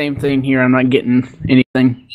Same thing here. I'm not getting anything.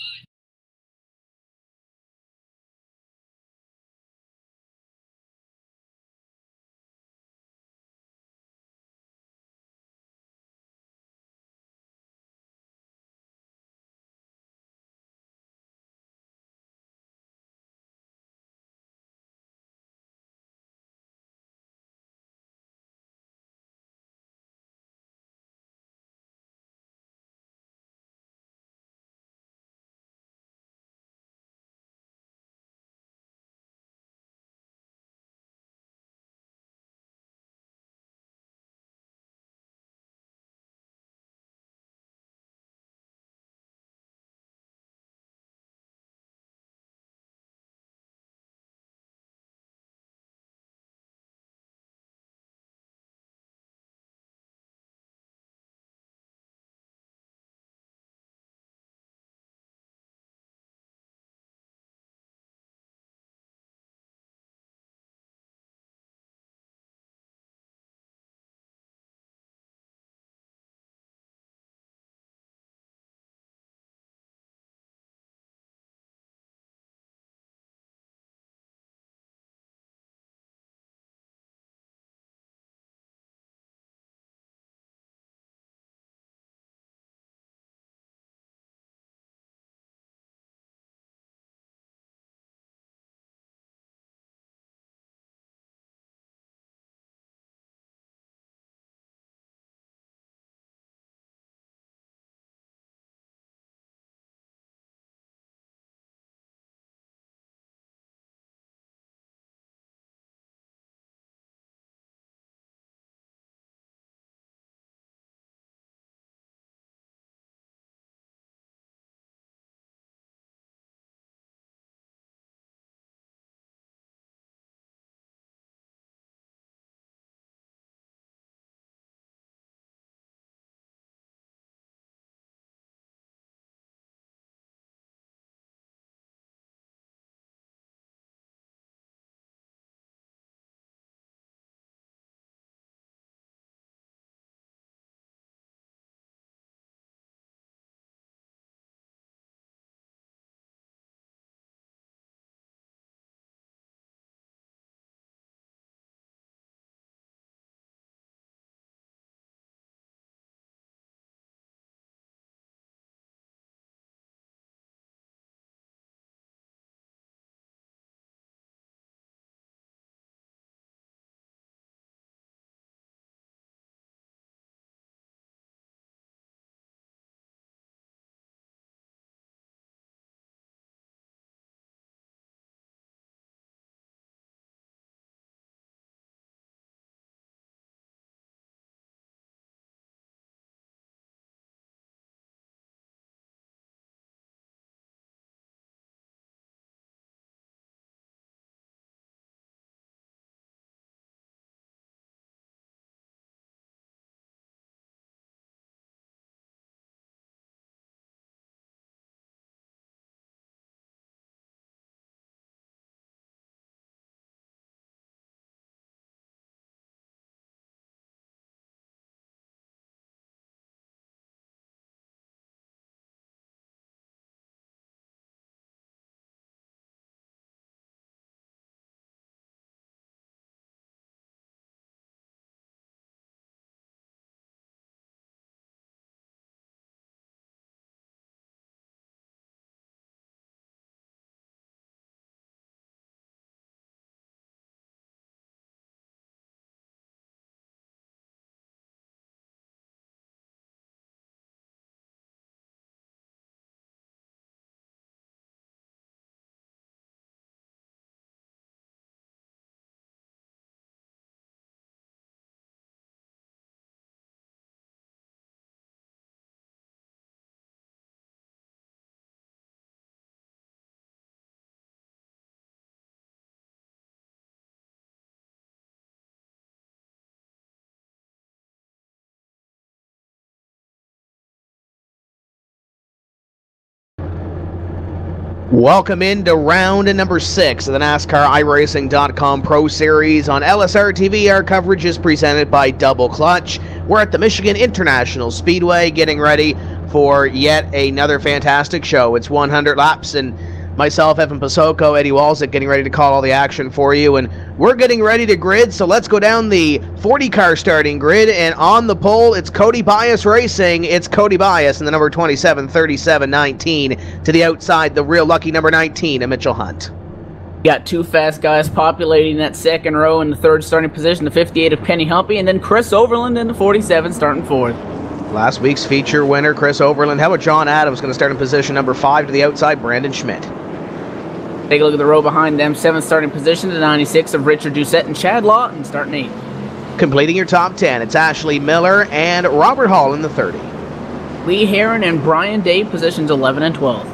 Welcome into round number 6 of the NASCAR iRacing.com Pro Series on LSRTV. Our coverage is presented by Double Clutch. We're at the Michigan International Speedway getting ready for yet another fantastic show. It's 100 laps, and myself, Evan Pasoko, Eddie Walczyk, getting ready to call all the action for you, and we're getting ready to grid, so let's go down the 40-car starting grid, and on the pole, it's Cody Bias Racing. It's Cody Bias in the number 27, 37, 19. To the outside, the real lucky number 19, a Mitchell Hunt. Got two fast guys populating that second row in the third starting position, the 58 of Kenny Humpy, and then Chris Overland in the 47 starting fourth. Last week's feature winner, Chris Overland. How about John Adams going to start in position number 5 to the outside, Brandon Schmidt. Take a look at the row behind them. 7th starting position, the 96 of Richard Doucette and Chad Lawton starting 8th. Completing your top 10, it's Ashley Miller and Robert Hall in the 30. Lee Heron and Brian Day positions 11 and 12.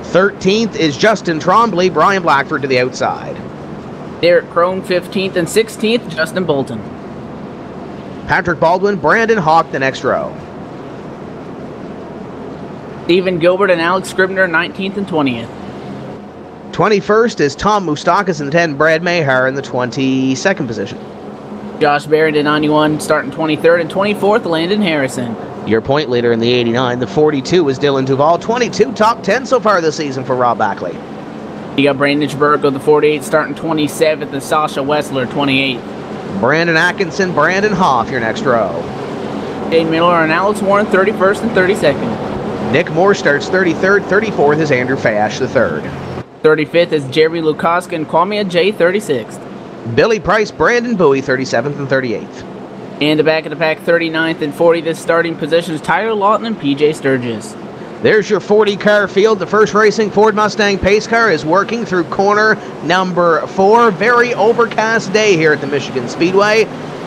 13th is Justin Trombley, Brian Blackford to the outside. Derek Crone 15th and 16th, Justin Bolton. Patrick Baldwin, Brandon Hawk the next row. Stephen Gilbert and Alex Scribner 19th and 20th. 21st is Tom Mustakas and 10, Brad Mayhar in the 22nd position. Josh Barrett at 91 starting 23rd and 24th, Landon Harrison. Your point leader in the 89, the 42 is Dylan Duval. 22 top 10 so far this season for Rob Backley. You got Brandon Schberko, the 48 starting 27th, and Sasha Wessler 28th. Brandon Atkinson, Brandon Hoff, your next row. Dane Miller and Alex Warren 31st and 32nd. Nick Moore starts 33rd, 34th is Andrew Fash, the 3rd. 35th is Jerry Lukaska and Kwame Ajay 36th. Billy Price, Brandon Bowie 37th and 38th. And the back of the pack 39th and 40th starting positions, Tyler Lawton and PJ Sturgis. There's your 40-car field. The first racing Ford Mustang pace car is working through corner number 4. Very overcast day here at the Michigan Speedway.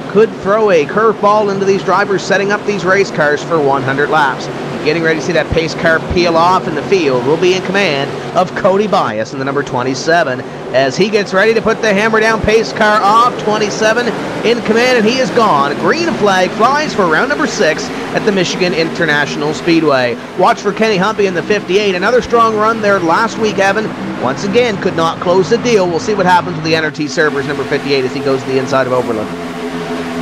Could throw a curveball into these drivers setting up these race cars for 100 laps. Getting ready to see that pace car peel off in the field. Will be in command of Cody Bias in the number 27 as he gets ready to put the hammer down. Pace car off, 27 in command, and he is gone. Green flag flies for round number 6 at the Michigan International Speedway. Watch for Kenny Humpy in the 58. Another strong run there last week, Evan. Once again, could not close the deal. We'll see what happens with the NRT Servers number 58 as he goes to the inside of Overland.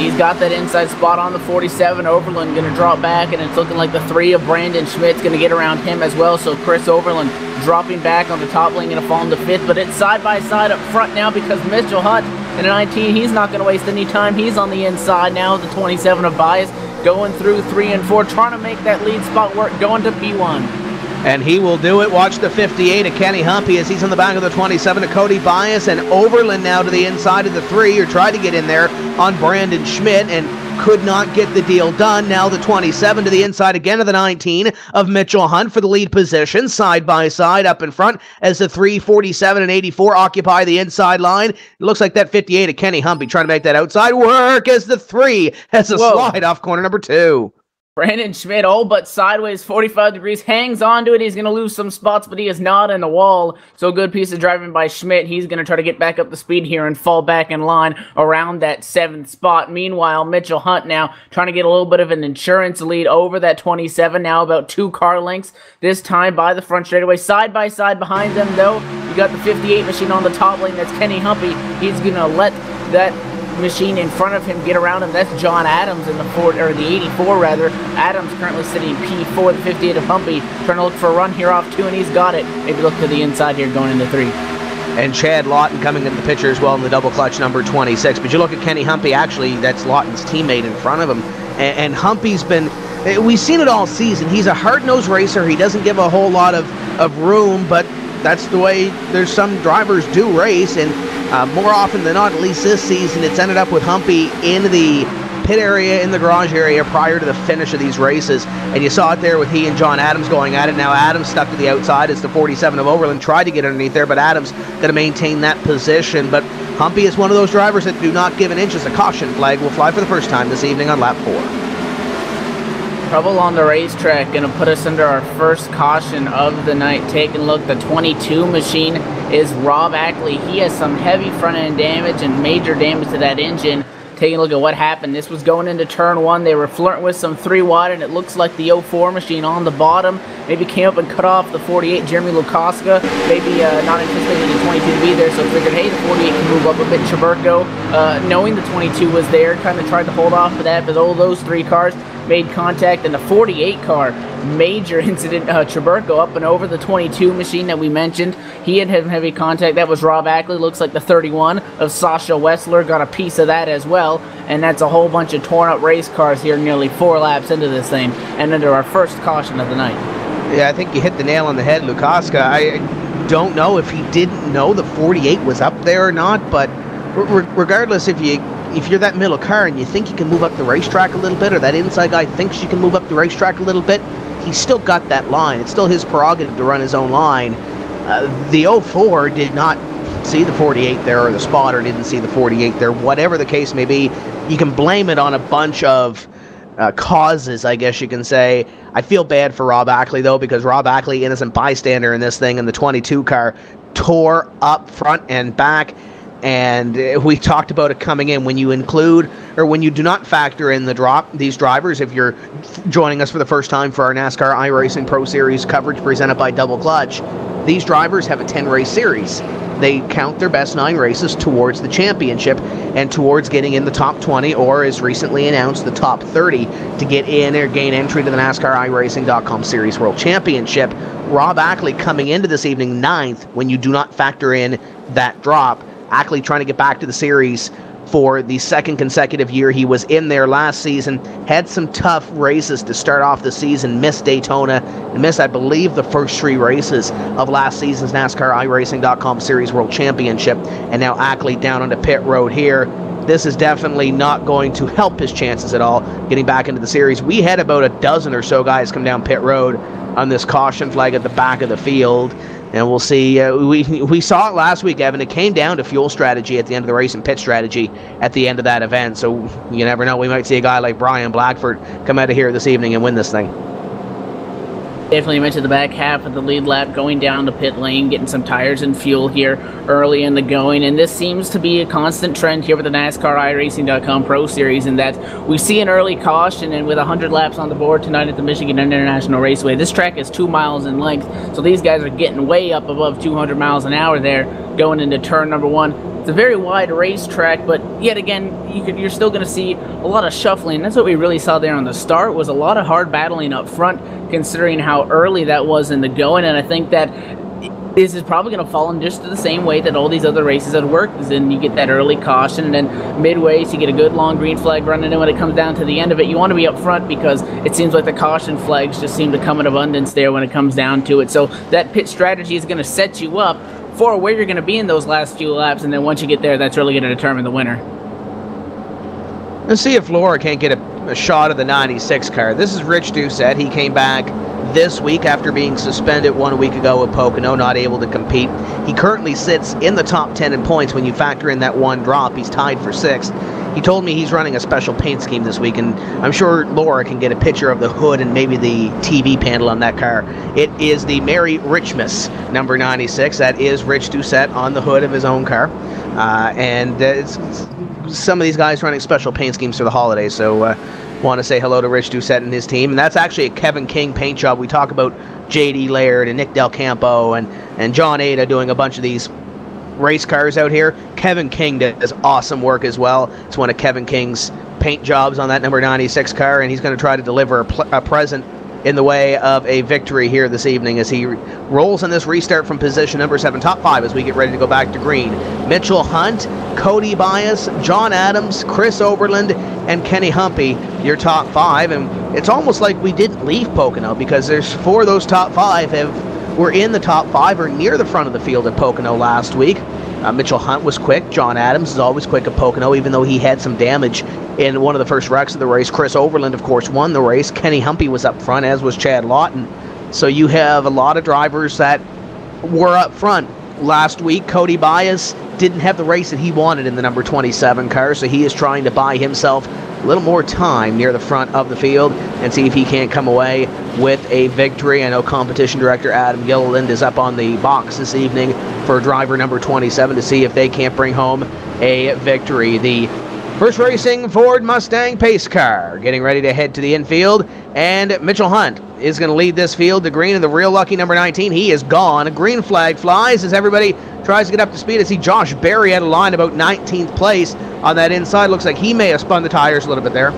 He's got that inside spot on the 47. Overland going to drop back, and it's looking like the 3 of Brandon Schmidt's going to get around him as well. So Chris Overland dropping back on the top lane, going to fall into 5th. But it's side by side up front now because Mitchell Hunt in a 19, he's not going to waste any time. He's on the inside now. The 27 of Bias going through 3 and 4, trying to make that lead spot work, going to P1. And he will do it. Watch the 58 of Kenny Humpy as he's on the back of the 27 of Cody Bias, and Overland now to the inside of the 3, or tried to get in there on Brandon Schmidt and could not get the deal done. Now the 27 to the inside again of the 19 of Mitchell Hunt for the lead position, side by side up in front as the 3, 47, and 84 occupy the inside line. It looks like that 58 of Kenny Humpy trying to make that outside work as the 3 has a slide off corner number 2. Brandon Schmidt, all but sideways, 45 degrees, hangs onto it. He's going to lose some spots, but he is not in the wall. So good piece of driving by Schmidt. He's going to try to get back up the speed here and fall back in line around that 7th spot. Meanwhile, Mitchell Hunt now trying to get a little bit of an insurance lead over that 27, now about 2 car lengths, this time by the front straightaway. Side by side behind them, though, you got the 58 machine on the top lane. That's Kenny Humpy. He's going to let that machine in front of him get around him. That's John Adams in the 84 rather. Adams currently sitting P4, the 58 of Humpy, trying to look for a run here off 2, and he's got it. Maybe look to the inside here going into 3. And Chad Lawton coming into the picture as well in the double clutch number 26. But you look at Kenny Humpy, actually that's Lawton's teammate in front of him, and Humpy's been, we've seen it all season. He's a hard-nosed racer. He doesn't give a whole lot of room, but that's the way there's some drivers do race, and more often than not, at least this season, it's ended up with Humpy in the pit area, in the garage area prior to the finish of these races. And you saw it there with he and John Adams going at it. Now Adams stuck to the outside as the 47 of Overland tried to get underneath there, but Adams going to maintain that position. But Humpy is one of those drivers that do not give an inch as a caution flag will fly for the first time this evening on lap 4. Trouble on the racetrack, going to put us under our first caution of the night. Take a look, the 22 machine is Rob Ackley. He has some heavy front end damage and major damage to that engine. Taking a look at what happened. This was going into turn 1. They were flirting with some 3 wide, and it looks like the 04 machine on the bottom maybe came up and cut off the 48, Jeremy Lukaska. Maybe not anticipating the 22 to be there, so figured, hey, the 48 can move up a bit. Chaburko, knowing the 22 was there, kind of tried to hold off for that, but all those 3 cars made contact, and the 48 car, major incident. Traberko up and over the 22 machine that we mentioned. He had heavy contact. That was Rob Ackley. Looks like the 31 of Sasha Wessler got a piece of that as well. And that's a whole bunch of torn up race cars here nearly 4 laps into this thing, and under our first caution of the night. Yeah, I think you hit the nail on the head, Lukaska. I don't know if he didn't know the 48 was up there or not, but regardless, if you're that middle car and you think you can move up the racetrack a little bit, or that inside guy thinks you can move up the racetrack a little bit, he's still got that line. It's still his prerogative to run his own line. The 04 did not see the 48 there, or the spotter didn't see the 48 there. Whatever the case may be, you can blame it on a bunch of causes, I guess you can say. I feel bad for Rob Ackley, though, because Rob Ackley, innocent bystander in this thing, and the 22 car tore up front and back. And we talked about it coming in. When you include, or when you do not factor in the drop, these drivers, if you're joining us for the first time for our NASCAR iRacing Pro Series coverage presented by Double Clutch, these drivers have a 10-race series. They count their best 9 races towards the championship and towards getting in the top 20, or as recently announced, the top 30, to get in or gain entry to the NASCAR iRacing.com Series World Championship. Rob Ackley coming into this evening 9th when you do not factor in that drop. Ackley trying to get back to the series for the 2nd consecutive year. He was in there last season, had some tough races to start off the season, missed Daytona, and missed, I believe, the first 3 races of last season's NASCAR iRacing.com Series World Championship, and now Ackley down onto pit road here. This is definitely not going to help his chances at all getting back into the series. We had about a dozen or so guys come down pit road on this caution flag at the back of the field. And we'll see. We saw it last week, Evan. It came down to fuel strategy at the end of the race and pit strategy at the end of that event. So you never know. We might see a guy like Brian Blackford come out of here this evening and win this thing. Definitely mentioned the back half of the lead lap, going down the pit lane, getting some tires and fuel here early in the going, and this seems to be a constant trend here with the NASCAR iRacing.com Pro Series, in that we see an early caution, and with 100 laps on the board tonight at the Michigan International Raceway, this track is 2 miles in length, so these guys are getting way up above 200 miles an hour there, going into turn number 1. It's a very wide racetrack, but yet again, you're still going to see a lot of shuffling. That's what we really saw there on the start, was a lot of hard battling up front, considering how early that was in the going, and I think that this is probably going to fall in just the same way that all these other races had worked, is then you get that early caution, and then midway, so you get a good long green flag running, and when it comes down to the end of it, you want to be up front, because it seems like the caution flags just seem to come in abundance there when it comes down to it. So that pit strategy is going to set you up for where you're going to be in those last few laps, and then once you get there, that's really going to determine the winner. Let's see if Laura can't get a shot of the 96 car. This is Rich Doucette. He came back this week after being suspended 1 week ago with Pocono, not able to compete. He currently sits in the top 10 in points when you factor in that one drop. He's tied for 6th. He told me he's running a special paint scheme this week, and I'm sure Laura can get a picture of the hood and maybe the TV panel on that car. It is the Merry Richmas number 96. That is Rich Doucette on the hood of his own car. It's some of these guys running special paint schemes for the holidays, so want to say hello to Rich Doucette and his team. And that's actually a Kevin King paint job. We talk about J.D. Laird and Nick Del Campo and John Ada doing a bunch of these race cars out here. Kevin King does awesome work as well. It's one of Kevin King's paint jobs on that number 96 car, and he's going to try to deliver a present in the way of a victory here this evening as he rolls in this restart from position number 7, top 5, as we get ready to go back to green. Mitchell Hunt, Cody Bias, John Adams, Chris Oberland, and Kenny Humpy, your top 5. And it's almost like we didn't leave Pocono, because there's 4 of those top 5 were in the top 5 or near the front of the field at Pocono last week. Mitchell Hunt was quick. John Adams is always quick at Pocono, even though he had some damage in one of the first wrecks of the race. Chris Overland, of course, won the race. Kenny Humpy was up front, as was Chad Lawton. So you have a lot of drivers that were up front. Last week, Cody Bias didn't have the race that he wanted in the number 27 car, so he is trying to buy himself a little more time near the front of the field and see if he can't come away with a victory. I know competition director Adam Gilliland is up on the box this evening for driver number 27 to see if they can't bring home a victory. The First Racing Ford Mustang pace car getting ready to head to the infield, and Mitchell Hunt is going to lead this field to green, and the real lucky number 19, he is gone. A green flag flies as everybody tries to get up to speed. I see Josh Berry at a line about 19th place on that inside. Looks like he may have spun the tires a little bit there.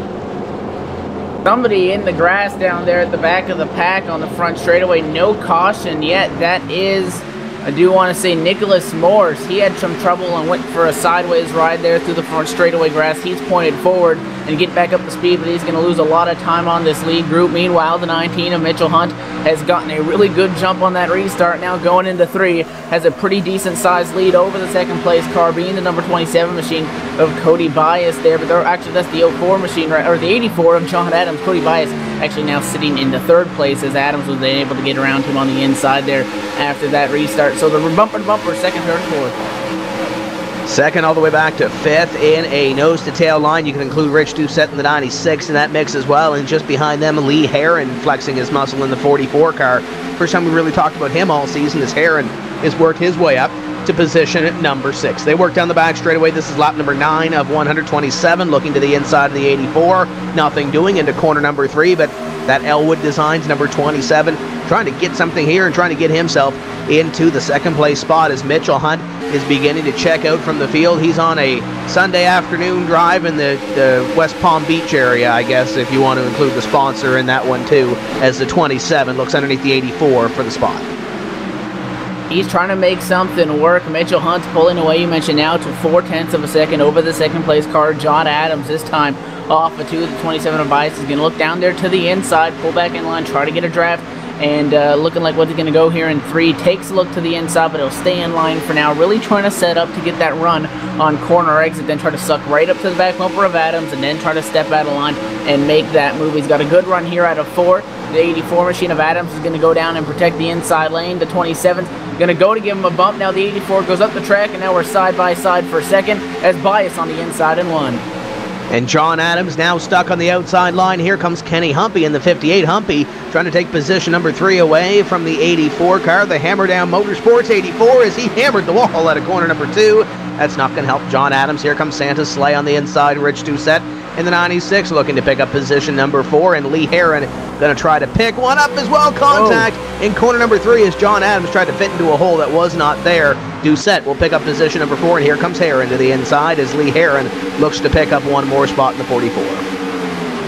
Somebody in the grass down there at the back of the pack on the front straightaway. No caution yet. That is, I do want to say, Nicholas Morse. He had some trouble and went for a sideways ride there through the front straightaway grass. He's pointed forward and get back up to speed, but he's going to lose a lot of time on this lead group. Meanwhile, the 19 of Mitchell Hunt has gotten a really good jump on that restart. Now going into 3, has a pretty decent sized lead over the second place car, being the number 27 machine of Cody Bias there. But actually, that's the 04 machine, right, or the 84 of John Adams. Cody Bias actually now sitting in the 3rd place, as Adams was able to get around him on the inside there after that restart. So the bumper to bumper, 2nd, 3rd, 4th. 2nd all the way back to 5th in a nose-to-tail line. You can include Rich Doucette in the 96 in that mix as well. And just behind them, Lee Heron flexing his muscle in the 44 car. First time we really talked about him all season, as Heron has worked his way up to position at number 6. They work down the back straightaway. This is lap number 9 of 127, looking to the inside of the 84. Nothing doing into corner number 3, but that Elwood Designs number 27 trying to get something here and trying to get himself into the 2nd place spot, as Mitchell Hunt is beginning to check out from the field. He's on a Sunday afternoon drive in the West Palm Beach area, I guess, if you want to include the sponsor in that one too, as the 27 looks underneath the 84 for the spot. He's trying to make something work. Mitchell Hunt's pulling away, you mentioned, now to 0.4 of a second over the 2nd place car. John Adams this time off of 2. The 27 of Bias is going to look down there to the inside, pull back in line, try to get a draft. And looking like what's going to go here in 3. Takes a look to the inside, but he'll stay in line for now. Really trying to set up to get that run on corner exit, then try to suck right up to the back bumper of Adams, and then try to step out of line and make that move. He's got a good run here out of 4. The 84 machine of Adams is going to go down and protect the inside lane. The 27's going to go to give him a bump. Now the 84 goes up the track, and now we're side by side for 2nd, as Bias on the inside in 1. And John Adams now stuck on the outside line. Here comes Kenny Humpy in the 58. Humpy trying to take position number 3 away from the 84 car. The Hammer Down Motorsports 84 as he hammered the wall at a corner number 2. That's not going to help John Adams. Here comes Santa Slay on the inside. Rich Doucette in the 96 looking to pick up position number 4. And Lee Heron going to try to pick one up as well. Contact in corner number 3 as John Adams tried to fit into a hole that was not there. Doucette will pick up position number 4, and here comes Heron to the inside as Lee Heron looks to pick up one more spot in the 44.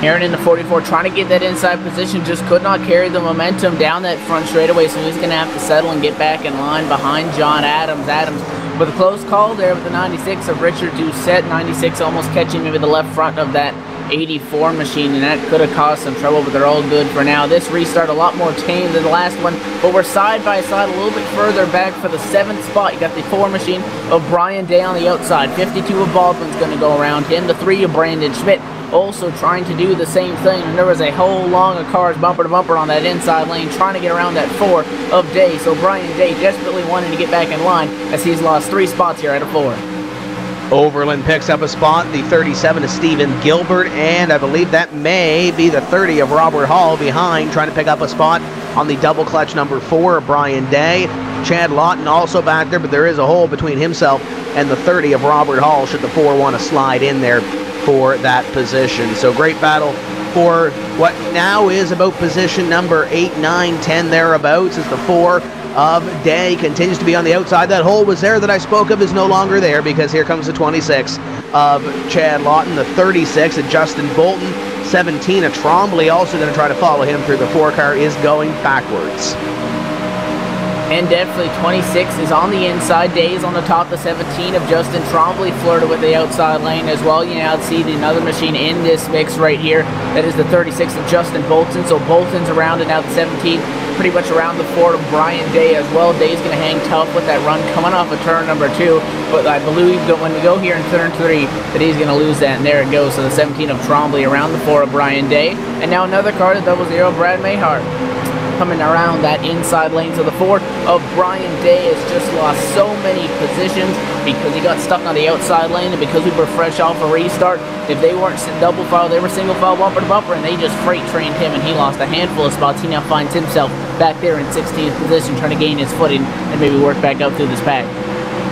Heron in the 44 trying to get that inside position, just could not carry the momentum down that front straightaway, so he's going to have to settle and get back in line behind John Adams. Adams with a close call there with the 96 of Richard Doucette. 96 almost catching maybe the left front of that 84 machine, and that could have caused some trouble, but they're all good for now. This restart a lot more tame than the last one, but we're side by side a little bit further back for the 7th spot. You got the 4 machine of Brian Day on the outside. 52 of Baldwin's going to go around him. The 3 of Brandon Schmidt also trying to do the same thing, and there was a whole long of cars bumper to bumper on that inside lane trying to get around that 4 of Day. So Brian Day desperately wanting to get back in line as he's lost 3 spots here out of 4. Overland picks up a spot. The 37 is Stephen Gilbert, and I believe that may be the 30 of Robert Hall behind, trying to pick up a spot on the double clutch number 4 of Brian Day. Chad Lawton also back there, but there is a hole between himself and the 30 of Robert Hall should the 4 want to slide in there for that position. So great battle for what now is about position number 8, 9, 10 thereabouts, as the 4 of Day continues to be on the outside. That hole was there that I spoke of is no longer there, because here comes the 26 of Chad Lawton, the 36 of Justin Bolton, 17 of Trombley also going to try to follow him through. The 4 car is going backwards. And definitely 26 is on the inside. Day is on the top. The 17 of Justin Trombley flirted with the outside lane as well. You now see another machine in this mix right here. That is the 36 of Justin Bolton. So Bolton's around, and now the 17 pretty much around the 4 of Brian Day as well. Day's going to hang tough with that run coming off of turn number 2. But I believe that when we go here in turn 3 that he's going to lose that, and there it goes. So the 17 of Trombley around the 4 of Brian Day. And now another car, the 00 Brad Mayhart, coming around that inside lane. So the 4 of Brian Day has just lost so many positions because he got stuck on the outside lane, and because we were fresh off a restart. If they weren't double file, they were single file bumper to bumper, and they just freight trained him, and he lost a handful of spots. He now finds himself back there in 16th position, trying to gain his footing and maybe work back up through this pack.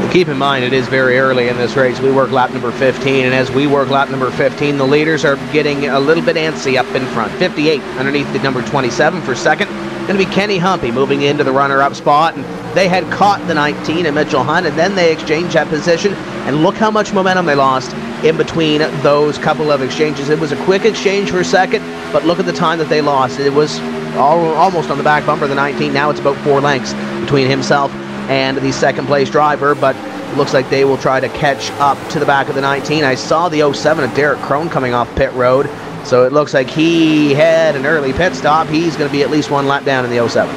Well, keep in mind, it is very early in this race. We work lap number 15, and as we work lap number 15, the leaders are getting a little bit antsy up in front. 58 underneath the number 27 for second. going to be Kenny Humpy moving into the runner-up spot. And they had caught the 19 and Mitchell Hunt, and then they exchanged that position. And look how much momentum they lost in between those couple of exchanges. It was a quick exchange for a second, but look at the time that they lost. It was almost on the back bumper of the 19. Now it's about 4 lengths between himself and the second-place driver, but it looks like they will try to catch up to the back of the 19. I saw the 07 of Derek Crone coming off pit road, so it looks like he had an early pit stop. He's going to be at least 1 lap down in the 07.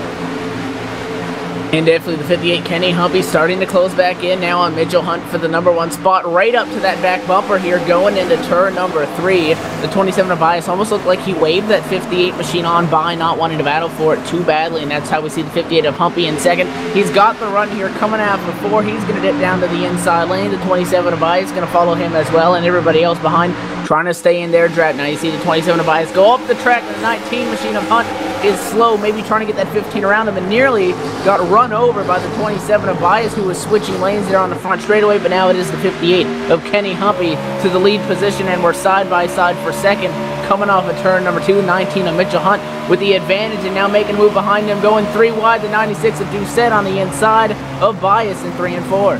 And definitely the 58 Kenny Humpy starting to close back in now on Mitchell Hunt for the #1 spot, right up to that back bumper here going into turn number 3. The 27 of Bias almost looked like he waved that 58 machine on by, not wanting to battle for it too badly, and that's how we see the 58 of Humpy in second. He's got the run here coming out for 4. He's going to dip down to the inside lane. The 27 of Bias is going to follow him as well, and everybody else behind trying to stay in their draft. Now you see the 27 of Bias go up the track, and the 19 machine of Hunt is slow, maybe trying to get that 15 around him, and nearly got run over by the 27 of Bias, who was switching lanes there on the front straightaway, but now it is the 58 of Kenny Humpy to the lead position, and we're side by side for second, coming off of turn number 2. 19 of Mitchell Hunt with the advantage, and now making a move behind him, going 3 wide. The 96 of Doucette on the inside of Bias in 3 and 4.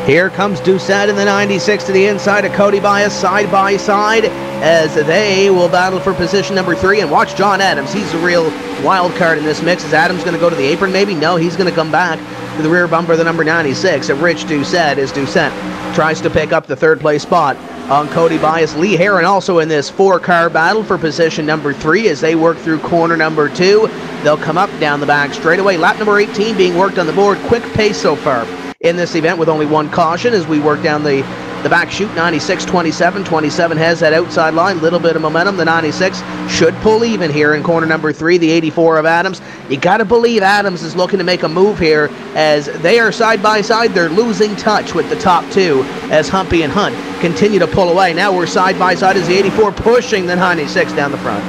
Here comes Doucette in the 96 to the inside of Cody Bias, side by side, as they will battle for position number 3. And watch John Adams. He's a real wild card in this mix. Is Adams going to go to the apron maybe? No, he's going to come back to the rear bumper of the number 96 of Rich Doucette, as Doucette tries to pick up the 3rd place spot on Cody Bias. Lee Heron also in this 4-car battle for position number 3 as they work through corner number 2. They'll come up down the back straightaway. Lap number 18 being worked on the board. Quick pace so far in this event with only 1 caution as we work down the back chute. 96, 27. 27 has that outside line. Little bit of momentum. The 96 should pull even here in corner number 3. The 84 of Adams. You got to believe Adams is looking to make a move here as they are side by side. They're losing touch with the top 2 as Humpy and Hunt continue to pull away. Now we're side by side as the 84 pushing the 96 down the front.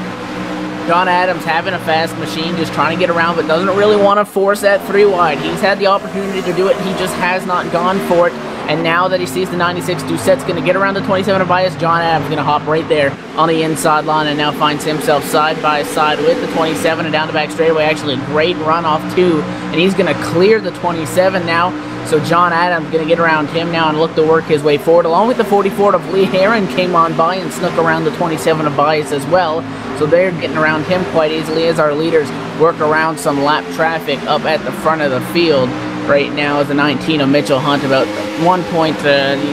John Adams having a fast machine, just trying to get around, but doesn't really want to force that 3 wide. He's had the opportunity to do it. He just has not gone for it. And now that he sees the 96, Doucette's going to get around the 27 of Bias. John Adams going to hop right there on the inside line and now finds himself side by side with the 27 and down the back straightaway. Actually a great run off 2, and he's going to clear the 27 now. So John Adams going to get around him now and look to work his way forward, along with the 44 of Lee Heron came on by and snuck around the 27 of Bias as well. So they're getting around him quite easily as our leaders work around some lap traffic up at the front of the field. Right now is the 19 of Mitchell Hunt, about 1 point,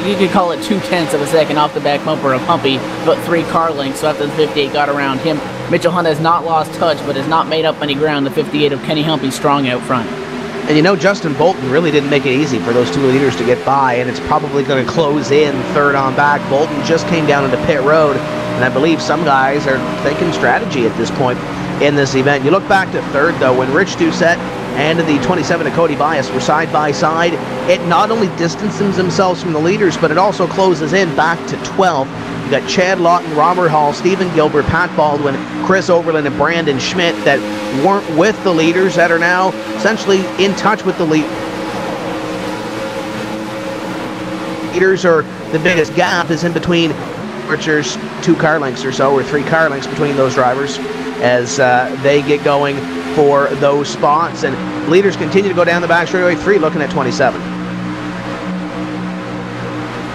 you could call it 0.2 of a second off the back bumper of Humpy, about 3 car lengths. So after the 58 got around him, Mitchell Hunt has not lost touch, but has not made up any ground. The 58 of Kenny Humpy strong out front. And you know, Justin Bolton really didn't make it easy for those 2 leaders to get by, and it's probably going to close in 3rd on back. Bolton just came down into pit road, and I believe some guys are thinking strategy at this point in this event. You look back to 3rd, though, when Rich Doucette and the 27 of Cody Bias were side by side. It not only distances themselves from the leaders, but it also closes in back to 12th. You got Chad Lawton, Robert Hall, Stephen Gilbert, Pat Baldwin, Chris Overland, and Brandon Schmidt that weren't with the leaders, that are now essentially in touch with the leaders, or the biggest gap is in between Richard's 2 car lengths or so, or 3 car lengths between those drivers as they get going for those spots, and leaders continue to go down the back straightaway. 3 looking at 27.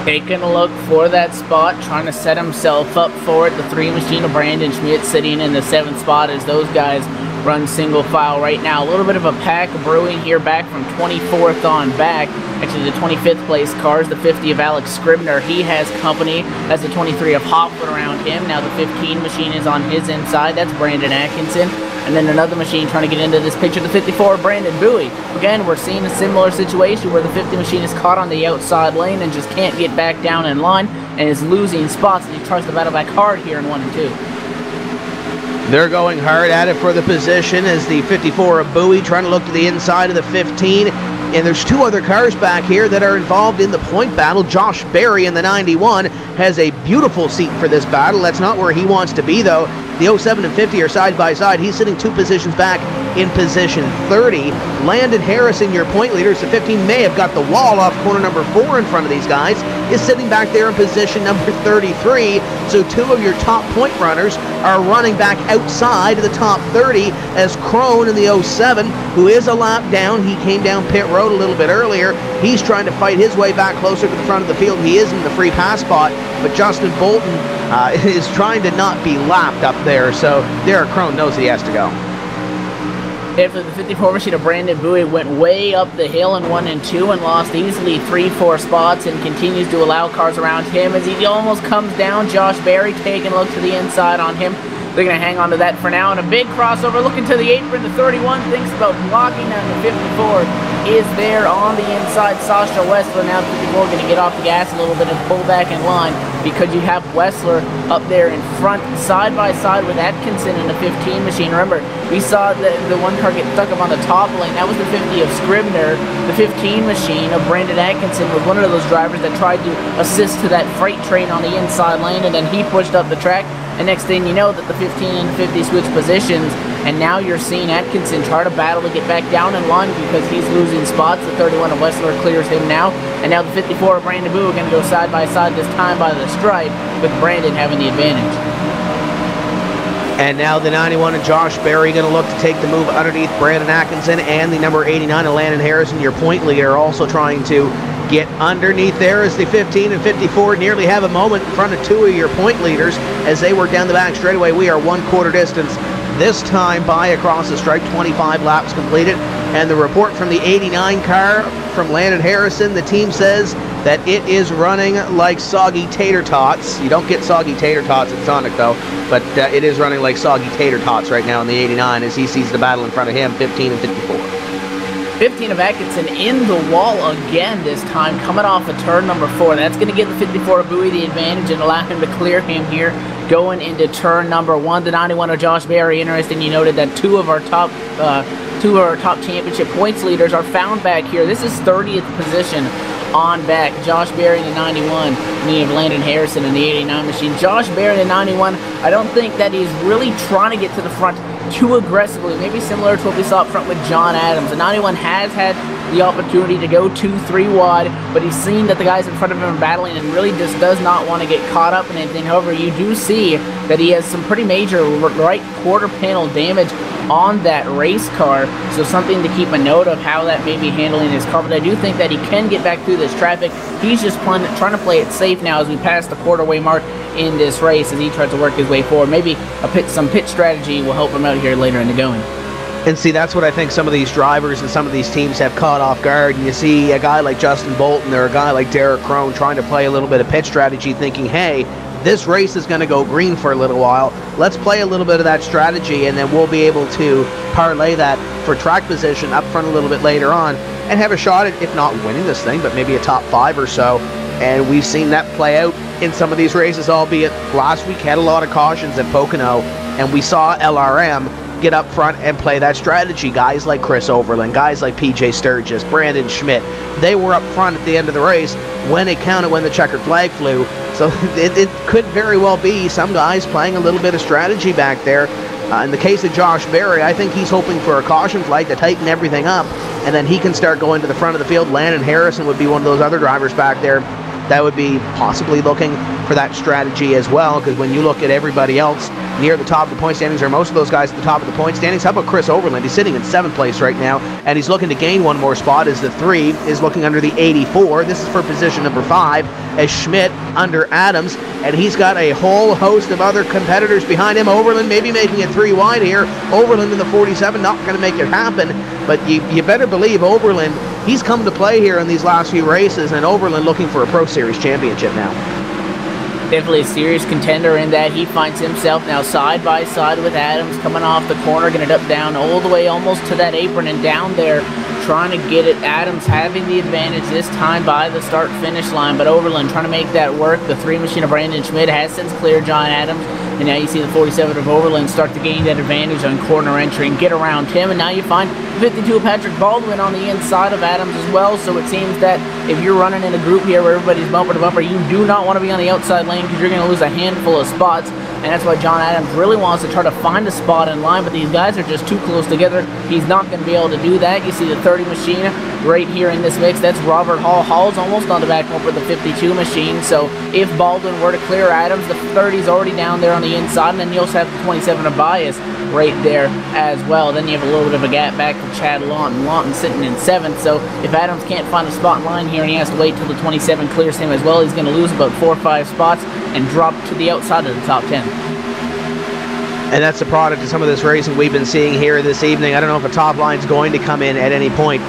Taking a look for that spot, trying to set himself up for it. The 3 machine of Brandon Schmidt sitting in the 7th spot as those guys run single file right now. A little bit of a pack brewing here back from 24th on back. Actually, the 25th place car is the 50 of Alex Scribner. He has company. That's the 23 of Hopwood around him. Now the 15 machine is on his inside. That's Brandon Atkinson. And then another machine trying to get into this picture, the 54 of Brandon Bowie. Again, we're seeing a similar situation where the 50 machine is caught on the outside lane and just can't get back down in line and is losing spots, and he tries to battle back hard here in 1 and 2. They're going hard at it for the position as the 54 of Bowie trying to look to the inside of the 15. And there's 2 other cars back here that are involved in the point battle. Josh Berry in the 91 has a beautiful seat for this battle. That's not where he wants to be, though. The 07 and 50 are side by side. He's sitting 2 positions back in position 30. Landon Harrison, your point leaders, the 15 may have got the wall off corner number 4 in front of these guys, is sitting back there in position number 33. So 2 of your top point runners are running back outside of the top 30 as Crone in the 07, who is a lap down. He came down pit road a little bit earlier. He's trying to fight his way back closer to the front of the field. He is in the free pass spot, but Justin Bolton is trying to not be lapped up there, so Derek Crone knows he has to go. After the 54 machine of Brandon Bowie went way up the hill in 1 and 2 and lost easily 3-4 spots and continues to allow cars around him as he almost comes down. Josh Berry taking a look to the inside on him. They're going to hang on to that for now. And a big crossover looking to the apron. The 31 thinks about blocking that. The 54 is there on the inside. Sasha Wessler now. The 54 going to get off the gas a little bit and pull back in line because you have Wessler up there in front, side by side with Atkinson in the 15 machine. Remember, we saw the one car get stuck up on the top lane. That was the 50 of Scribner. The 15 machine of Brandon Atkinson was one of those drivers that tried to assist to that freight train on the inside lane, and then he pushed up the track. And next thing you know, that the 15 and 50 switch positions, and now you're seeing Atkinson try to battle to get back down in line because he's losing spots. The 31 of Wessler clears him now, and now the 54 of Brandon Boo are going to go side by side this time by the stripe, with Brandon having the advantage. And now the 91 of Josh Berry going to look to take the move underneath Brandon Atkinson, and the number 89 of Landon Harrison, your point leader, also trying to get underneath there as the 15 and 54 nearly have a moment in front of 2 of your point leaders as they work down the back straightaway. We are 1/4 distance this time by across the stripe, 25 laps completed. And the report from the 89 car from Landon Harrison, the team says that it is running like soggy tater tots. You don't get soggy tater tots at Sonic though, but it is running like soggy tater tots right now in the 89 as he sees the battle in front of him, 15 and 54. 15 of Atkinson in the wall again this time, coming off of turn number 4. That's going to give the 54 of Bowie the advantage and allow him to clear him here going into turn number 1. The 91 of Josh Berry. Interesting, you noted that two of our top championship points leaders are found back here. This is 30th position on back. Josh Berry in the 91, and you have Landon Harrison in the 89 machine. Josh Berry in the 91, I don't think that he's really trying to get to the front too aggressively, maybe similar to what we saw up front with John Adams. The 91 has had the opportunity to go 2-3 wide, but he's seen that the guys in front of him are battling and really just does not want to get caught up in anything. However, you do see that he has some pretty major right quarter panel damage on that race car, so something to keep a note of how that may be handling his car. But I do think that he can get back through this traffic. He's just trying to play it safe now as we pass the quarter-way mark in this race as he tries to work his way forward. Maybe some pit strategy will help him out here later in the going. And see, that's what I think some of these drivers and some of these teams have caught off guard. And you see a guy like Justin Bolton or a guy like Derek Crone trying to play a little bit of pit strategy, thinking, hey, this race is going to go green for a little while. Let's play a little bit of that strategy, and then we'll be able to parlay that for track position up front a little bit later on and have a shot at, if not winning this thing, but maybe a top 5 or so. And we've seen that play out in some of these races, albeit last week had a lot of cautions at Pocono, and we saw LRM get up front and play that strategy. Guys like Chris Overland, guys like PJ Sturgis, Brandon Schmidt, they were up front at the end of the race when it counted, when the checkered flag flew. So it could very well be some guys playing a little bit of strategy back there. In the case of Josh Berry, I think he's hoping for a caution flag to tighten everything up, and then he can start going to the front of the field. Landon Harrison would be one of those other drivers back there that would be possibly looking for that strategy as well, because when you look at everybody else near the top of the point standings, or most of those guys at the top of the point standings, how about Chris Overland? He's sitting in 7th place right now, and he's looking to gain one more spot as the 3 is looking under the 84. This is for position number 5, as Schmidt under Adams, and he's got a whole host of other competitors behind him. Overland maybe making it 3 wide here. Overland in the 47, not going to make it happen, but you better believe Overland, he's come to play here in these last few races, and Overland looking for a Pro Series championship now. Definitely a serious contender in that he finds himself now side by side with Adams, coming off the corner, getting it up down all the way almost to that apron and down there, trying to get it. Adams having the advantage this time by the start-finish line, but Overland trying to make that work. The 3 machine of Brandon Schmidt has since cleared John Adams. and now you see the 47 of Overland start to gain that advantage on corner entry and get around him, and now you find 52 Patrick Baldwin on the inside of Adams as well. So it seems that if you're running in a group here where everybody's bumper to bumper, you do not want to be on the outside lane because you're going to lose a handful of spots. And that's why John Adams really wants to try to find a spot in line, but these guys are just too close together. He's not going to be able to do that. You see the 30 machine right here in this mix. That's Robert Hall. Hall's almost on the back bumper of the 52 machine. So if Baldwin were to clear Adams, the 30's already down there on the inside, and then you also have the 27 of Bias right there as well. Then you have a little bit of a gap back to Chad Lawton. Lawton sitting in 7th. So if Adams can't find a spot in line here and he has to wait till the 27 clears him as well, he's going to lose about 4 or 5 spots and drop to the outside of the top 10. And that's the product of some of this racing we've been seeing here this evening. I don't know if a top line's going to come in at any point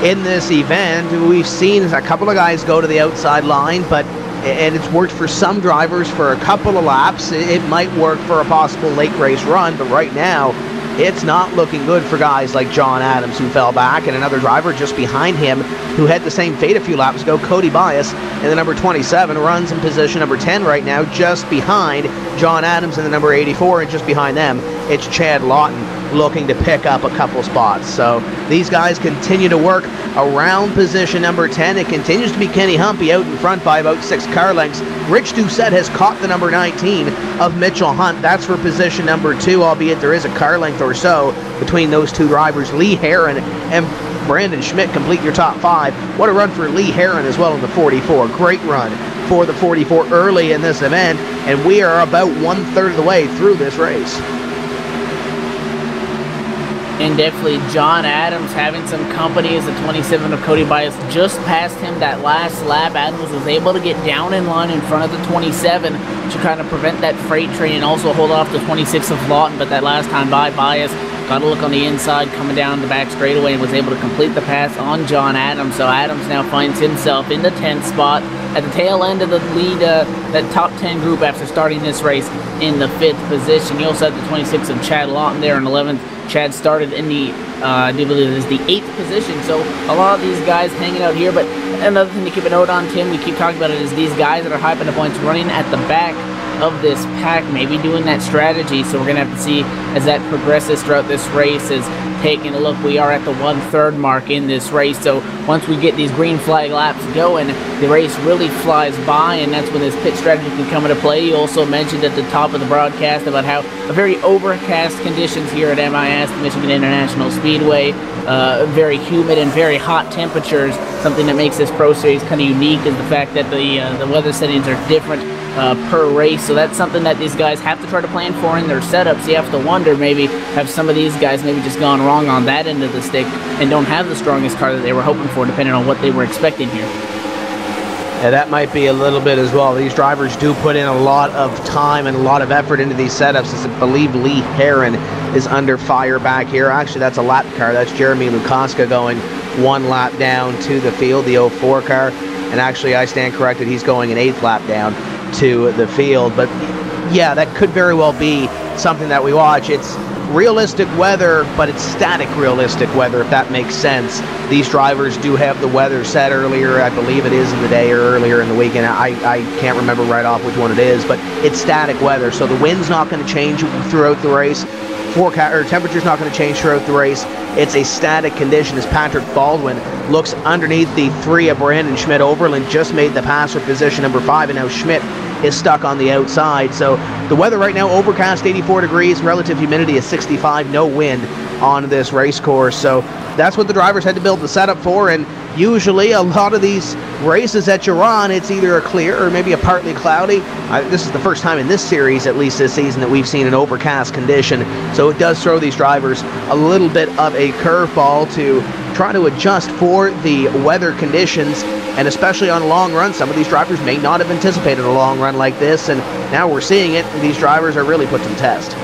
in this event. We've seen a couple of guys go to the outside line, and it's worked for some drivers for a couple of laps. It might work for a possible late race run, but right now it's not looking good for guys like John Adams, who fell back, and another driver just behind him who had the same fate a few laps ago, Cody Bias, in the number 27, runs in position number 10 right now, just behind John Adams in the number 84, and just behind them, it's Chad Lawton looking to pick up a couple spots. So these guys continue to work around position number 10. It continues to be Kenny Humpy out in front by about 6 car lengths. Rich Doucette has caught the number 19 of Mitchell Hunt. That's for position number 2, albeit there is a car length or so between those two drivers. Lee Heron and Brandon Schmidt complete your top 5. What a run for Lee Heron as well in the 44. Great run for the 44 early in this event, and we are about 1/3 of the way through this race. And definitely John Adams having some company as the 27 of Cody Bias just passed him that last lap. Adams was able to get down in line in front of the 27 to kind of prevent that freight train and also hold off the 26 of Lawton, but that last time by Bias got a look on the inside coming down the back straightaway and was able to complete the pass on John Adams. So Adams now finds himself in the 10th spot at the tail end of the lead, that top 10 group after starting this race in the 5th position. You also have the 26 of Chad Lawton there in 11th. Chad started in the, I do believe it is the 8th position, so a lot of these guys hanging out here. But another thing to keep a note on, Tim, we keep talking about it, is these guys that are hyping the points running at the back of this pack, maybe doing that strategy. So we're going to have to see as that progresses throughout this race. Is taking a look, we are at the 1/3 mark in this race, so once we get these green flag laps going, the race really flies by, and that's when this pit strategy can come into play. You also mentioned at the top of the broadcast about how very overcast conditions here at MIS, Michigan International Speedway, very humid and very hot temperatures. Something that makes this Pro Series kind of unique is the fact that the weather settings are different per race, so that's something that these guys have to try to plan for in their setups. You have to wonder, maybe have some of these guys maybe just gone wrong on that end of the stick and don't have the strongest car that they were hoping for, depending on what they were expecting here. Yeah, that might be a little bit as well. These drivers do put in a lot of time and a lot of effort into these setups. As I believe Lee Heron is under fire back here. Actually, that's a lap car. That's Jeremy Lukaska going 1 lap down to the field, the 04 car. And actually, I stand corrected, he's going an 8th lap down to the field. But yeah, that could very well be something that we watch. It's realistic weather, but it's static realistic weather, if that makes sense. These drivers do have the weather set earlier. I believe it is in the day or earlier in the weekend. I can't remember right off which one it is, but it's static weather, so the wind's not going to change throughout the race. Temperature's not going to change throughout the race. It's a static condition as Patrick Baldwin looks underneath the 3 of Brandon Schmidt. Overland just made the pass for position number 5, and now Schmidt is stuck on the outside. So the weather right now, overcast, 84 degrees, relative humidity is 65, no wind on this race course. So that's what the drivers had to build the setup for, and usually a lot of these races that you're on, it's either a clear or maybe a partly cloudy. This is the first time in this series, at least this season, that we've seen an overcast condition. So it does throw these drivers a little bit of a curveball to try to adjust for the weather conditions, and especially on a long run. Some of these drivers may not have anticipated a long run like this, and now we're seeing it. These drivers are really put to the test.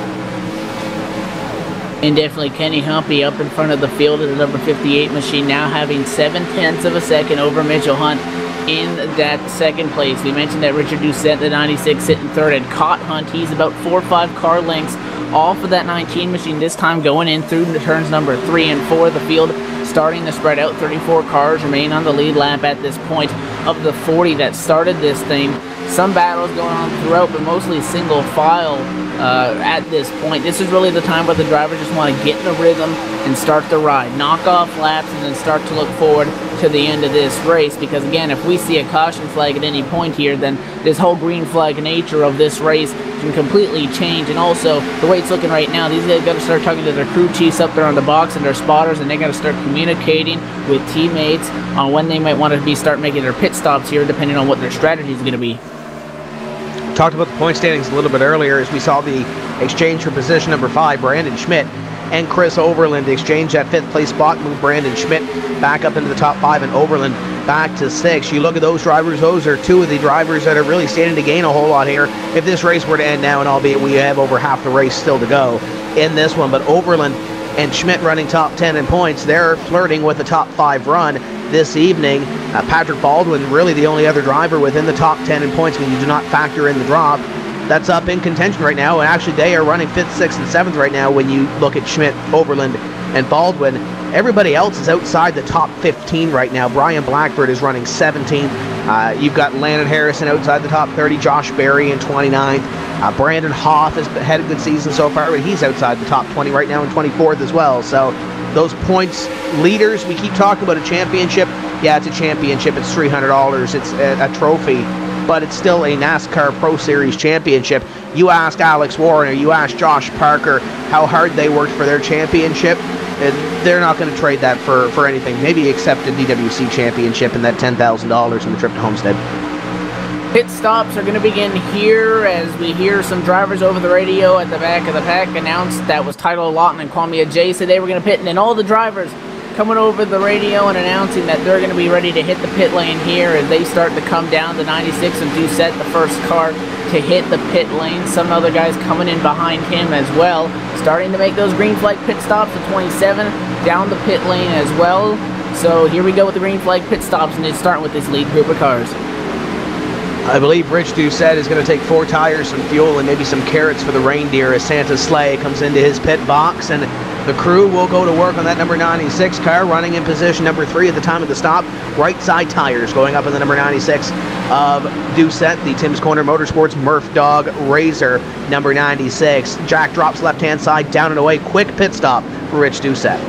And definitely Kenny Humpy up in front of the field of the number 58 machine, now having 7/10 of a second over Mitchell Hunt in that 2nd place. We mentioned that Richard Doucette, the 96, sitting 3rd, had caught Hunt. He's about 4 or 5 car lengths off of that 19 machine, this time going in through the turns number 3 and 4. The field starting to spread out. 34 cars remain on the lead lap at this point of the 40 that started this thing. Some battles going on throughout, but mostly single file at this point. This is really the time where the drivers just want to get in the rhythm and start the ride. Knock off laps and then start to look forward to the end of this race, because again, if we see a caution flag at any point here, then this whole green flag nature of this race can completely change. And also, the way it's looking right now, these guys got to start talking to their crew chiefs up there on the box and their spotters, and they got to start communicating with teammates on when they might want to start making their pit stops here, depending on what their strategy is going to be. Talked about the point standings a little bit earlier as we saw the exchange for position number 5, Brandon Schmidt and Chris Overland exchange that 5th place spot, move Brandon Schmidt back up into the top 5 and Overland back to 6. You look at those drivers, those are two of the drivers that are really standing to gain a whole lot here if this race were to end now, and albeit we have over half the race still to go in this one. But Overland and Schmidt running top 10 in points, they're flirting with the top 5 run this evening. Patrick Baldwin, really the only other driver within the top 10 in points when you do not factor in the drop. That's up in contention right now, and actually they are running 5th, 6th, and 7th right now when you look at Schmidt, Overland, and Baldwin. Everybody else is outside the top 15 right now. Brian Blackbird is running 17th. You've got Landon Harrison outside the top 30, Josh Berry in 29th. Brandon Hoff has had a good season so far, but he's outside the top 20 right now in 24th as well. So those points leaders, we keep talking about a championship. Yeah, it's a championship. It's $300. It's a trophy, but it's still a NASCAR Pro Series championship. You ask Alex Warren or you ask Josh Parker how hard they worked for their championship, they're not going to trade that for anything, maybe except a DWC championship and that $10,000 in the trip to Homestead. Pit stops are going to begin here as we hear some drivers over the radio at the back of the pack announce that was Tyler Lawton and Kwame Jay said they were going to pit, and then all the drivers coming over the radio and announcing that they're going to be ready to hit the pit lane here as they start to come down to 96 and Doucette, the first car to hit the pit lane. Some other guys coming in behind him as well, starting to make those green flag pit stops at 27 down the pit lane as well. So here we go with the green flag pit stops, and it's starting with this lead group of cars. I believe Rich Doucette is going to take 4 tires, some fuel, and maybe some carrots for the reindeer as Santa's sleigh comes into his pit box, and the crew will go to work on that number 96 car, running in position number 3 at the time of the stop. Right side tires going up in the number 96 of Doucette, the Tim's Corner Motorsports Murph Dog Razor number 96. Jack drops left-hand side, down and away. Quick pit stop for Rich Doucette.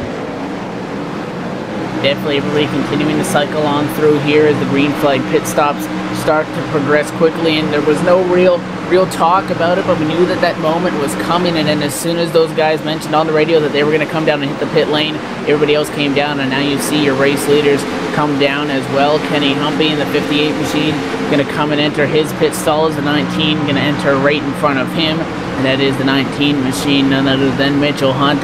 Definitely everybody continuing to cycle on through here as the green flag pit stops start to progress quickly, and there was no real talk about it, but we knew that that moment was coming. And then as soon as those guys mentioned on the radio that they were going to come down and hit the pit lane, everybody else came down, and now you see your race leaders come down as well. Kenny Humpy in the 58 machine going to come and enter his pit stall as the 19 going to enter right in front of him, and that is the 19 machine, none other than Mitchell Hunt.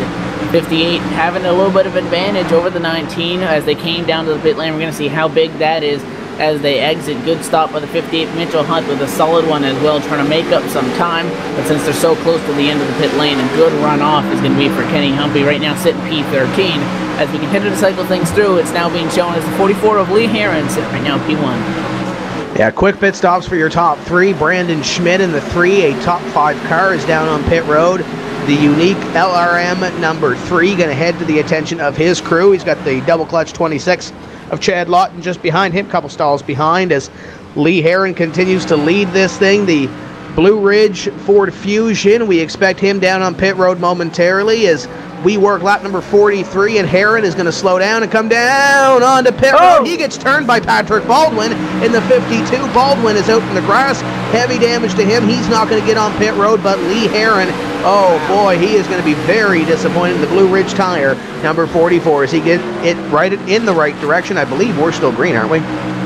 58 having a little bit of advantage over the 19 as they came down to the pit lane. We're going to see how big that is as they exit. Good stop by the 58 Mitchell Hunt with a solid one as well, trying to make up some time, but since they're so close to the end of the pit lane, a good run off is going to be for Kenny Humpy right now, sitting P13. As we continue to cycle things through, it's now being shown as the 44 of Lee Heron sitting right now P1. Yeah, quick pit stops for your top 3. Brandon Schmidt in the 3, a top 5 car is down on pit road. The unique LRM number 3 going to head to the attention of his crew. He's got the double clutch 26 of Chad Lawton just behind him, couple stalls behind, as Lee Heron continues to lead this thing. The Blue Ridge Ford Fusion, we expect him down on pit road momentarily as we work lap number 43, and Heron is going to slow down and come down onto pit road. He gets turned by Patrick Baldwin in the 52. Baldwin is out in the grass. Heavy damage to him. He's not going to get on pit road, but Lee Heron, oh boy, he is going to be very disappointed in the Blue Ridge tire, number 44, as he gets it right in the right direction. I believe we're still green, aren't we?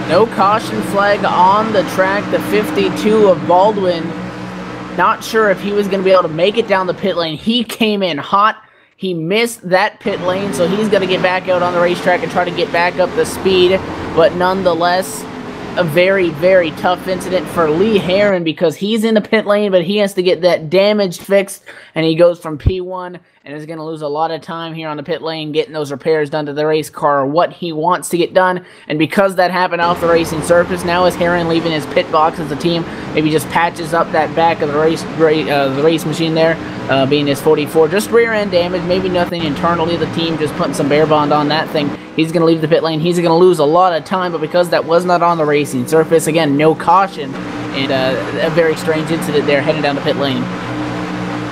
No caution flag on the track. The 52 of Baldwin, not sure if he was going to be able to make it down the pit lane. He came in hot. He missed that pit lane, so he's going to get back out on the racetrack and try to get back up the speed. But nonetheless, a very, very tough incident for Lee Heron because he's in the pit lane, but he has to get that damage fixed, and he goes from P1 and is going to lose a lot of time here on the pit lane getting those repairs done to the race car or what he wants to get done. And because that happened off the racing surface, now is Heron leaving his pit box as the team maybe just patches up that back of the race machine there, being his 44. Just rear end damage, maybe nothing internally. The team just putting some bare bond on that thing. He's going to leave the pit lane. He's going to lose a lot of time, but because that was not on the racing surface, again, no caution, and a very strange incident there heading down the pit lane.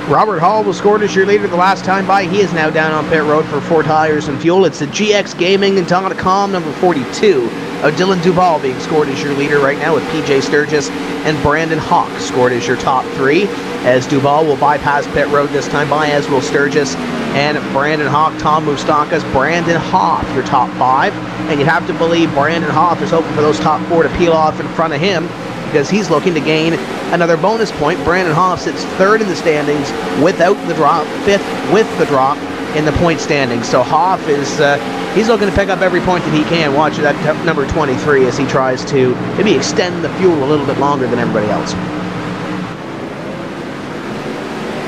Robert Hall was scored as your leader the last time by. He is now down on pit road for 4 tires and fuel. It's the GX Gaming and .com number 42 of Dylan Duval being scored as your leader right now, with PJ Sturgis and Brandon Hawk scored as your top 3, as Duval will bypass pit road this time by, as will Sturgis and Brandon Hawk. Tom Moustakas, Brandon Hoff your top 5, and you have to believe Brandon Hoff is hoping for those top 4 to peel off in front of him, because he's looking to gain another bonus point. Brandon Hoff sits 3rd in the standings without the drop, 5th with the drop in the point standings. So Hoff is he's looking to pick up every point that he can. Watch that number 23 as he tries to maybe extend the fuel a little bit longer than everybody else.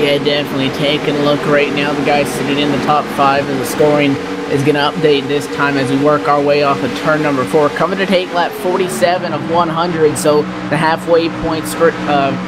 Yeah, definitely taking a look right now. The guy sitting in the top 5 and the scoring is going to update this time as we work our way off of turn number 4. Coming to take lap 47 of 100, so the halfway point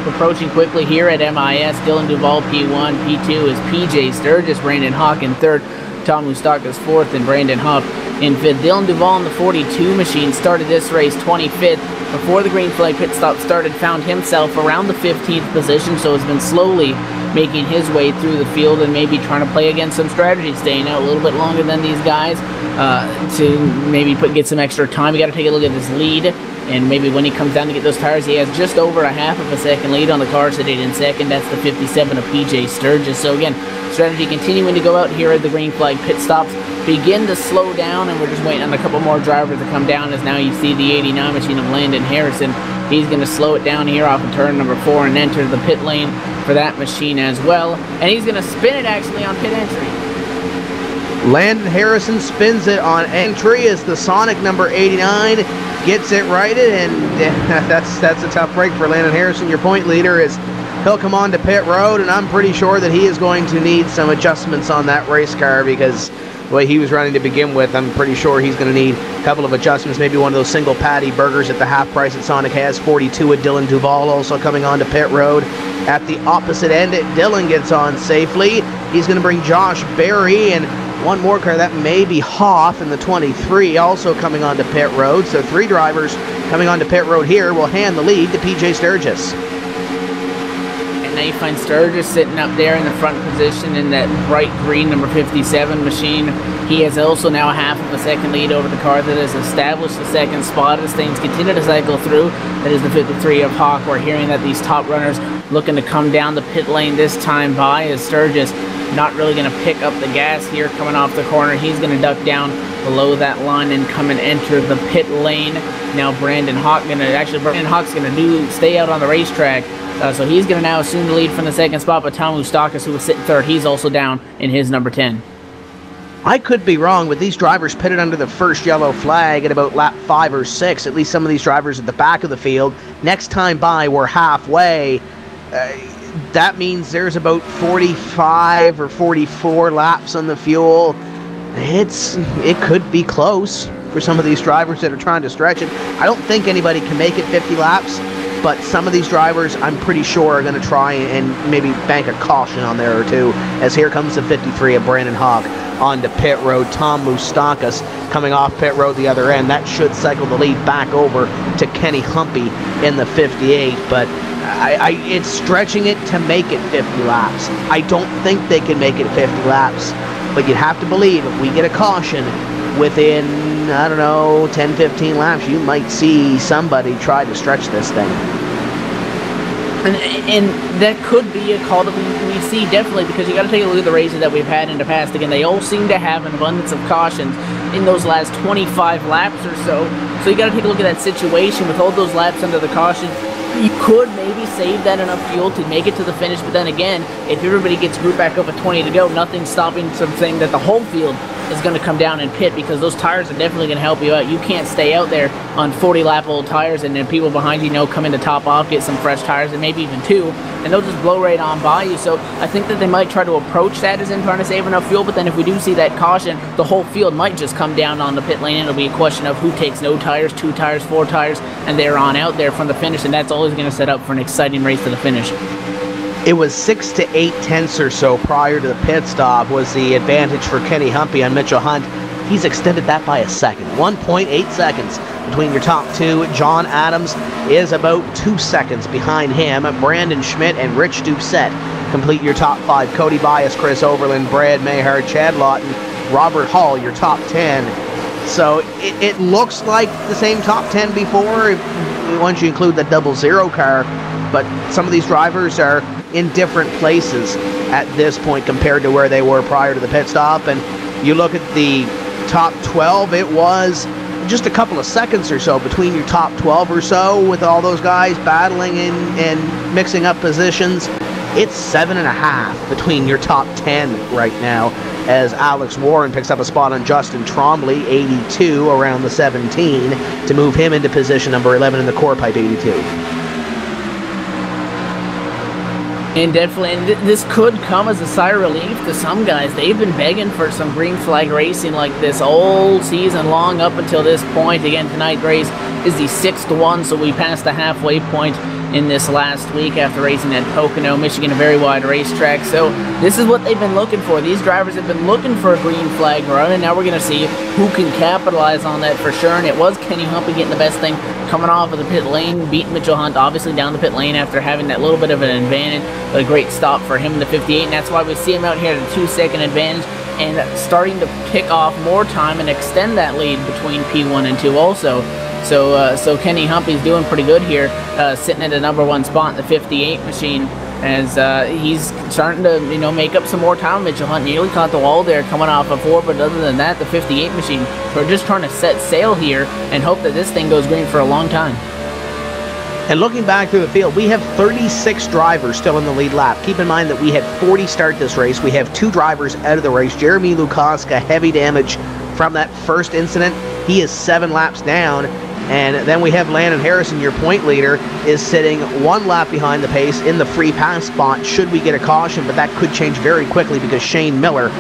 approaching quickly here at MIS. Dylan Duval P1, P2 is PJ Sturgis, Brandon Hawk in 3rd, Tom Moustakas 4th, and Brandon Huff in 5th. Dylan Duval in the 42 machine started this race 25th. Before the green flag pit stop started, found himself around the 15th position, so has been slowly making his way through the field and maybe trying to play against some strategy, staying out a little bit longer than these guys to maybe get some extra time. You got to take a look at his lead, and maybe when he comes down to get those tires, he has just over a half of a second lead on the car sitting in 2nd. That's the 57 of PJ Sturgis. So again, strategy continuing to go out here at the green flag pit stops. Begin to slow down, and we're just waiting on a couple more drivers to come down, as now you see the 89 machine of Landon Harrison. He's going to slow it down here off of turn number 4 and enter the pit lane for that machine as well. And he's going to spin it actually on pit entry. Landon Harrison spins it on entry as the Sonic number 89 gets it righted, and that's a tough break for Landon Harrison, your point leader, as he'll come on to pit road, and I'm pretty sure that he is going to need some adjustments on that race car, because the way he was running to begin with, I'm pretty sure he's going to need a couple of adjustments, maybe one of those single patty burgers at the half price that Sonic has. 42 with Dylan Duval also coming on to pit road. At the opposite end, Dylan gets on safely. He's going to bring Josh Berry and one more car, that may be Hoff in the 23, also coming on to pit road. So 3 drivers coming on to pit road here will hand the lead to PJ Sturgis. Now you find Sturgis sitting up there in the front position in that bright green number 57 machine. He has also now a half of a second lead over the car that has established the 2nd spot as things continue to cycle through. That is the 53 of Hawk. We're hearing that these top runners looking to come down the pit lane this time by, as Sturgis not really going to pick up the gas here coming off the corner. He's going to duck down below that line and come and enter the pit lane. Now Brandon Hawk's going to stay out on the racetrack. So he's going to now assume the lead from the 2nd spot, but Tom Moustakas, who was sitting 3rd, he's also down in his number 10. I could be wrong, but these drivers pitted under the first yellow flag at about lap 5 or 6. At least some of these drivers at the back of the field. Next time by, we're halfway. That means there's about 45 or 44 laps on the fuel. It could be close for some of these drivers that are trying to stretch it. I don't think anybody can make it 50 laps. But some of these drivers, I'm pretty sure, are going to try and maybe bank a caution on there or two, as here comes the 53 of Brandon Hawk onto pit road. Tom Moustakas coming off pit road the other end. That should cycle the lead back over to Kenny Humpy in the 58. But it's stretching it to make it 50 laps. I don't think they can make it 50 laps. But you'd have to believe if we get a caution within, I don't know, 10, 15 laps, you might see somebody try to stretch this thing. And that could be a call that we see, definitely, because you got to take a look at the races that we've had in the past. Again, they all seem to have an abundance of cautions in those last 25 laps or so. So you got to take a look at that situation with all those laps under the caution. You could maybe save that enough fuel to make it to the finish, but then again, if everybody gets grouped back up at 20 to go, nothing's stopping something that the whole field is going to come down and pit, because those tires are definitely going to help you out. You can't stay out there on 40-lap-old tires and then people behind you come in to top off, get some fresh tires, and maybe even 2, and they'll just blow right on by you. So I think that they might try to approach that as in trying to save enough fuel, but then if we do see that caution, the whole field might just come down on the pit lane. It'll be a question of who takes no tires, 2 tires, 4 tires, and they're on out there from the finish, and that's always going to set up for an exciting race to the finish. It was 6 to 8 tenths or so prior to the pit stop was the advantage for Kenny Humpy on Mitchell Hunt. He's extended that by a second, 1.8 seconds between your top two. John Adams is about 2 seconds behind him. Brandon Schmidt and Rich Doucette complete your top 5. Cody Bias, Chris Overland, Brad Mayhard, Chad Lawton, Robert Hall, your top 10. So it looks like the same top 10 before, once you include the 00 car, but some of these drivers are in different places at this point compared to where they were prior to the pit stop. And you look at the top 12, it was just a couple of seconds or so between your top 12 or so, with all those guys battling and mixing up positions. It's 7.5 between your top 10 right now, as Alex Warren picks up a spot on Justin Trombley, 82, around the 17, to move him into position number 11 in the core pipe, 82. And definitely, and this could come as a sigh of relief to some guys. They've been begging for some green flag racing like this all season long up until this point. Again, tonight's race is the 6th one, so we passed the halfway point in this last week after racing at Pocono, Michigan, a very wide racetrack. So this is what they've been looking for. These drivers have been looking for a green flag run, and now we're going to see who can capitalize on that for sure. And it was Kenny Humpy getting the best thing coming off of the pit lane, beating Mitchell Hunt obviously down the pit lane after having that little bit of an advantage. But a great stop for him in the 58, and that's why we see him out here at a 2-second advantage and starting to pick off more time and extend that lead between P1 and 2 also. So Kenny Humpy's doing pretty good here, sitting at the #1 spot in the 58 machine, as he's starting to, make up some more time. Mitchell Hunt nearly caught the wall there coming off of 4, but other than that, the 58 machine, we're just trying to set sail here and hope that this thing goes green for a long time. And looking back through the field, we have 36 drivers still in the lead lap. Keep in mind that we had 40 start this race. We have 2 drivers out of the race. Jeremy Lukaska, heavy damage from that first incident. He is 7 laps down. And then we have Landon Harrison, your point leader, is sitting 1 lap behind the pace in the free pass spot should we get a caution, but that could change very quickly because Shane Miller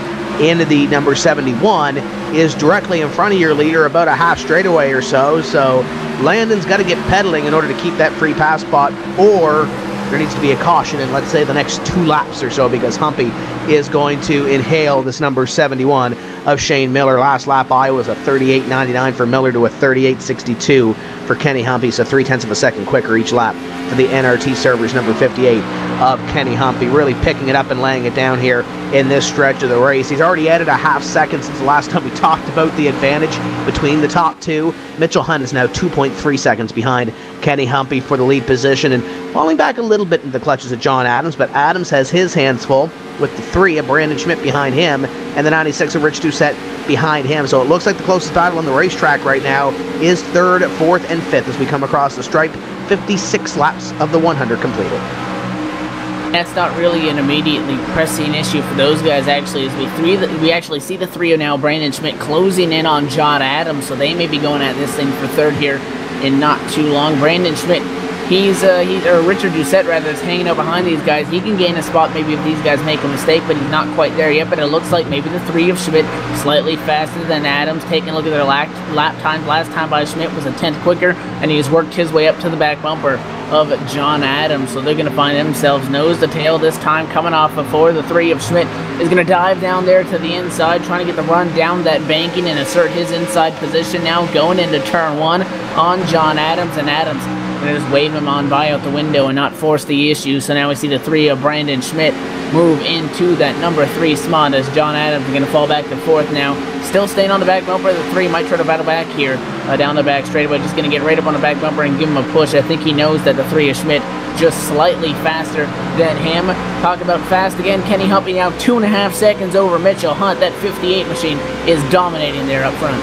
in the number 71 is directly in front of your leader, about a half straightaway or so. So Landon's got to get pedaling in order to keep that free pass spot, or there needs to be a caution in, let's say, the next 2 laps or so, because Humpy is going to inhale this number 71 of Shane Miller. Last lap, Iowa's a 38.99 for Miller to a 38.62 for Kenny Humpy, so 0.3 of a second quicker each lap for the NRT servers, number 58 of Kenny Humpy, really picking it up and laying it down here in this stretch of the race. He's already added a half second since the last time we talked about the advantage between the top 2. Mitchell Hunt is now 2.3 seconds behind Kenny Humpy for the lead position, and falling back a little bit into the clutches of John Adams, but Adams has his hands full with the 3 of Brandon Schmidt behind him and the 96 of Rich Doucette behind him. So it looks like the closest battle on the racetrack right now is 3rd, 4th, and 5th as we come across the stripe. 56 laps of the 100 completed. That's not really an immediately pressing issue for those guys, actually, as we actually see the 3 of now Brandon Schmidt closing in on John Adams, so they may be going at this thing for 3rd here in not too long. Brandon Schmidt, or Richard Doucette rather, is hanging out behind these guys. He can gain a spot maybe if these guys make a mistake, but he's not quite there yet. But it looks like maybe the 3 of Schmidt slightly faster than Adams. Taking a look at their lap times, last time by Schmidt was a 10th quicker, and he's worked his way up to the back bumper of John Adams. So they're going to find themselves nose to tail this time, coming off of 4. The 3 of Schmidt is going to dive down there to the inside, trying to get the run down that banking and assert his inside position now, going into turn 1 on John Adams, and Adams going to just wave him on by out the window and not force the issue. So now we see the 3 of Brandon Schmidt move into that number 3 spot, as John Adams is going to fall back to 4th now. Still staying on the back bumper. The 3 might try to battle back here down the back straightaway. Just going to get right up on the back bumper and give him a push. I think he knows that the 3 of Schmidt just slightly faster than him. Talk about fast again. Kenny Humpy now 2.5 seconds over Mitchell Hunt. That 58 machine is dominating there up front.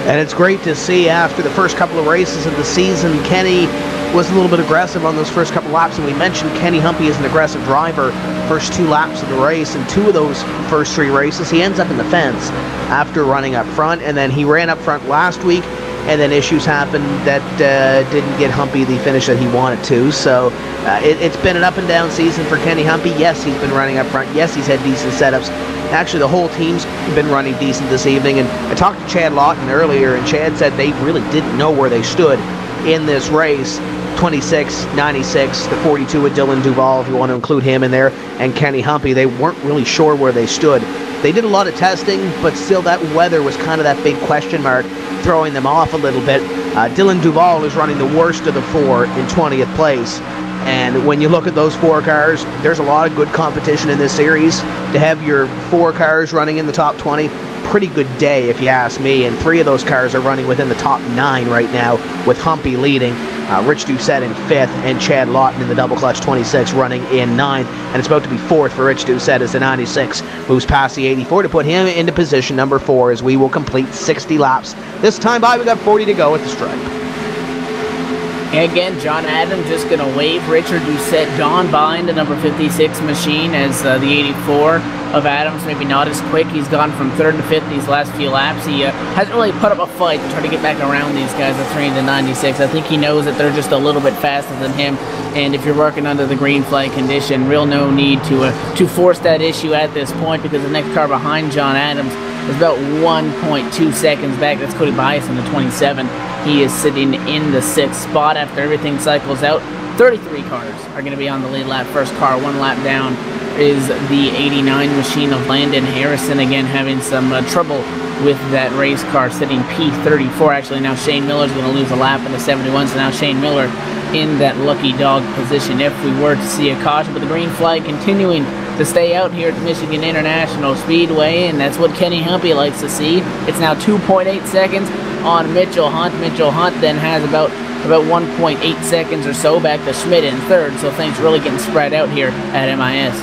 And it's great to see after the first couple of races of the season, Kenny was a little bit aggressive on those first couple laps, and we mentioned Kenny Humpy is an aggressive driver first 2 laps of the race, and 2 of those first 3 races he ends up in the fence after running up front, and then he ran up front last week, and then issues happened that didn't get Humpy the finish that he wanted to. So it's been an up and down season for Kenny Humpy. Yes, he's been running up front. Yes, he's had decent setups. Actually, the whole team's been running decent this evening, and I talked to Chad Lawton earlier, and Chad said they really didn't know where they stood in this race. 26, 96, the 42 with Dylan Duval, if you want to include him in there, and Kenny Humpy. They weren't really sure where they stood They did a lot of testing, but still that weather was kind of that big question mark, throwing them off a little bit. Dylan Duval is running the worst of the 4 in 20th place. And when you look at those 4 cars, there's a lot of good competition in this series. To have your 4 cars running in the top 20, pretty good day if you ask me. And 3 of those cars are running within the top 9 right now, with Humpy leading, Rich Doucette in 5th, and Chad Lawton in the double clutch 26 running in 9th. And it's about to be 4th for Rich Doucette as the 96 moves past the 84 to put him into position number 4 as we will complete 60 laps. This time by, we got 40 to go at the stripe. And again, John Adams just going to wave Richard Doucette gone behind the number 56 machine as the 84 of Adams maybe not as quick. He's gone from 3rd to 5th these last few laps. He hasn't really put up a fight to try to get back around these guys at 3 and the 96. I think he knows that they're just a little bit faster than him. And if you're working under the green flag condition, real no need to force that issue at this point, because the next car behind John Adams is about 1.2 seconds back. That's Cody Bias in the 27. He is sitting in the 6th spot after everything cycles out. 33 cars are going to be on the lead lap. First car 1 lap down is the 89 machine of Landon Harrison, again having some trouble with that race car, sitting P34. Actually, now Shane Miller's going to lose a lap in the 71, so now Shane Miller in that lucky dog position if we were to see a caution. But the green flag continuing to stay out here at the Michigan International Speedway, and that's what Kenny Humpy likes to see. It's now 2.8 seconds on Mitchell Hunt. Mitchell Hunt then has about 1.8 seconds or so back to Schmidt in 3rd, so things really getting spread out here at MIS.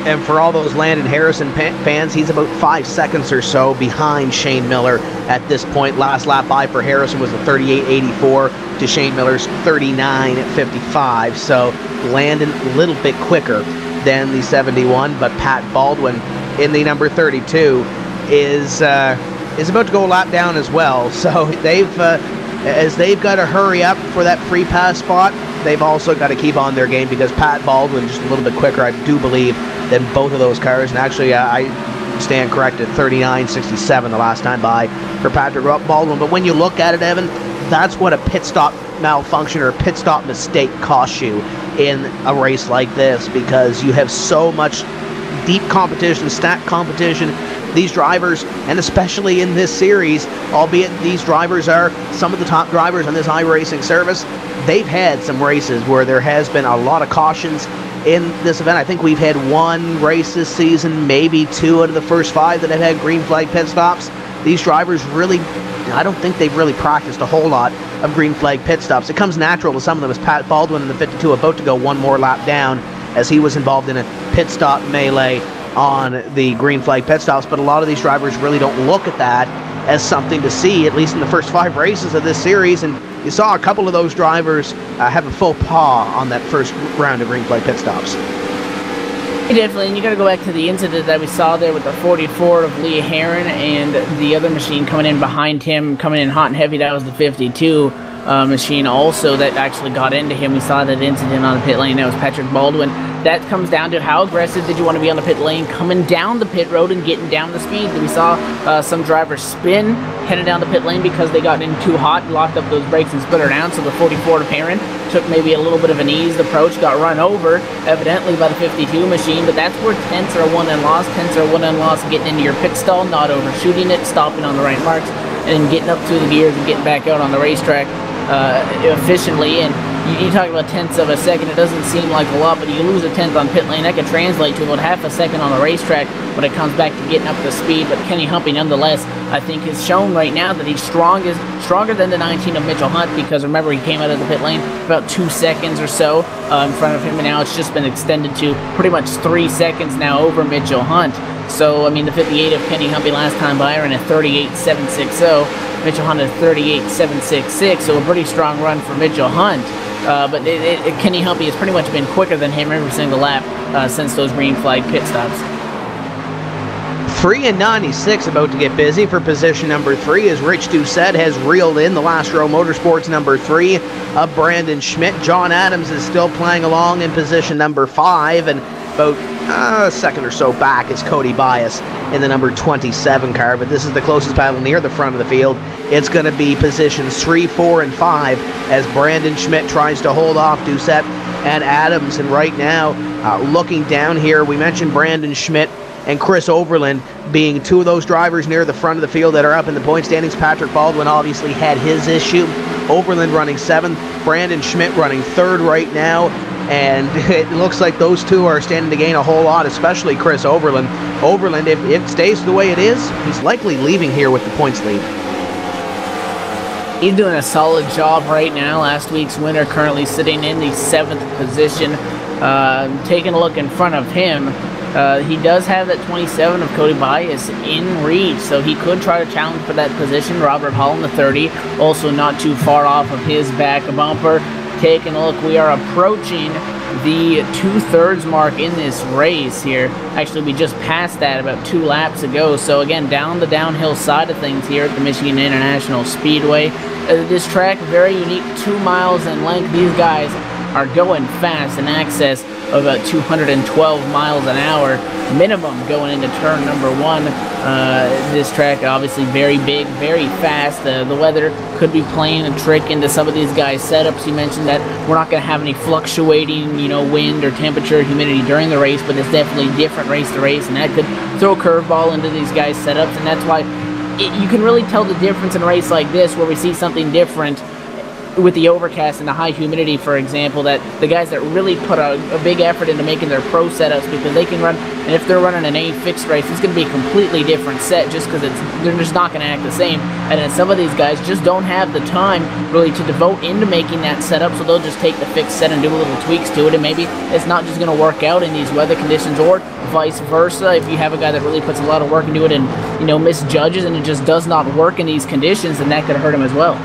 And for all those Landon Harrison fans, he's about 5 seconds or so behind Shane Miller at this point. Last lap by for Harrison was a 38.84 to Shane Miller's 39.55. So Landon a little bit quicker than the 71, but Pat Baldwin in the number 32 is about to go a lap down as well. So they've got to hurry up for that free pass spot, they've also got to keep on their game, because Pat Baldwin just a little bit quicker, I do believe, than both of those cars. And actually, I stand corrected, 39.67 the last time by for Patrick Baldwin. But when you look at it, Evan, that's what a pit stop malfunction or a pit stop mistake costs you in a race like this, because you have so much deep competition, stacked competition. These drivers, and especially in this series, albeit these drivers are some of the top drivers on this iRacing service, they've had some races where there has been a lot of cautions in this event. I think we've had 1 race this season, maybe 2 out of the first 5 that have had green flag pit stops. These drivers really, I don't think they've really practiced a whole lot of green flag pit stops. It comes natural to some of them, as Pat Baldwin in the 52 about to go 1 more lap down, as he was involved in a pit stop melee on the green flag pit stops. But a lot of these drivers really don't look at that as something to see, at least in the first 5 races of this series. And you saw a couple of those drivers have a faux pas on that first round of green flag pit stops. Definitely, and you got to go back to the incident that we saw there with the 44 of Lee Heron and the other machine coming in behind him, coming in hot and heavy. That was the 52 machine also that actually got into him. We saw that incident on the pit lane. That was Patrick Baldwin. That comes down to how aggressive did you want to be on the pit lane, coming down the pit road and getting down the speed. We saw some drivers spin, headed down the pit lane because they got in too hot, locked up those brakes and split her down. So the 44 to Perrin took maybe a little bit of an eased approach, got run over, evidently by the 52 machine. But that's where tenths are won and lost. Tenths are won and lost getting into your pit stall, not overshooting it, stopping on the right marks, and then getting up through the gears and getting back out on the racetrack efficiently. And you talk about tenths of a second, it doesn't seem like a lot, but you lose a tenth on pit lane, that could translate to about half a second on the racetrack when it comes back to getting up to speed. But Kenny Humpy, nonetheless, I think has shown right now that he's stronger than the 19 of Mitchell Hunt, because remember, he came out of the pit lane about 2 seconds or so in front of him, and now it's just been extended to pretty much 3 seconds now over Mitchell Hunt. So, I mean, the 58 of Kenny Humpy last time by ran at 38.760. Mitchell Hunt at 38.766, so a pretty strong run for Mitchell Hunt. But Kenny Humpy has pretty much been quicker than him every single lap since those green flag pit stops. 3 and 96 about to get busy for position number 3, as Rich Doucette has reeled in the Last Row Motorsports number 3 of Brandon Schmidt. John Adams is still playing along in position number 5, and about a second or so back is Cody Bias in the number 27 car. But this is the closest battle near the front of the field. It's going to be positions 3, 4, and 5 as Brandon Schmidt tries to hold off Doucette and Adams. And right now, looking down here, we mentioned Brandon Schmidt and Chris Overland being two of those drivers near the front of the field that are up in the point standings. Patrick Baldwin obviously had his issue. Overland running 7th, Brandon Schmidt running 3rd right now, and it looks like those two are standing to gain a whole lot, especially Chris Overland. Overland, if it stays the way it is, he's likely leaving here with the points lead. He's doing a solid job right now. Last week's winner currently sitting in the 7th position. Taking a look in front of him, he does have that 27 of Cody Bias in reach, so he could try to challenge for that position. Robert Hall in the 30, also not too far off of his back bumper. Taking a look, we are approaching the 2/3 mark in this race here. Actually, we just passed that about 2 laps ago. So again, down the downhill side of things here at the Michigan International Speedway. This track, very unique, 2 miles in length. These guys are going fast in excess of about 212 miles an hour minimum going into turn number 1. This track obviously very big, very fast. The weather could be playing a trick into some of these guys' setups. You mentioned that we're not going to have any fluctuating, wind or temperature, humidity during the race, but it's definitely a different race to race, and that could throw a curveball into these guys' setups, and that's why you can really tell the difference in a race like this where we see something different with the overcast and the high humidity, for example, that the guys that really put a big effort into making their pro setups, because they can run, and if they're running an A fixed race, it's going to be a completely different set just because they're just not going to act the same. And then some of these guys just don't have the time really to devote into making that setup, so they'll just take the fixed set and do little tweaks to it, and maybe it's not just going to work out in these weather conditions, or vice versa. If you have a guy that really puts a lot of work into it and misjudges and it just does not work in these conditions, then that could hurt him as well.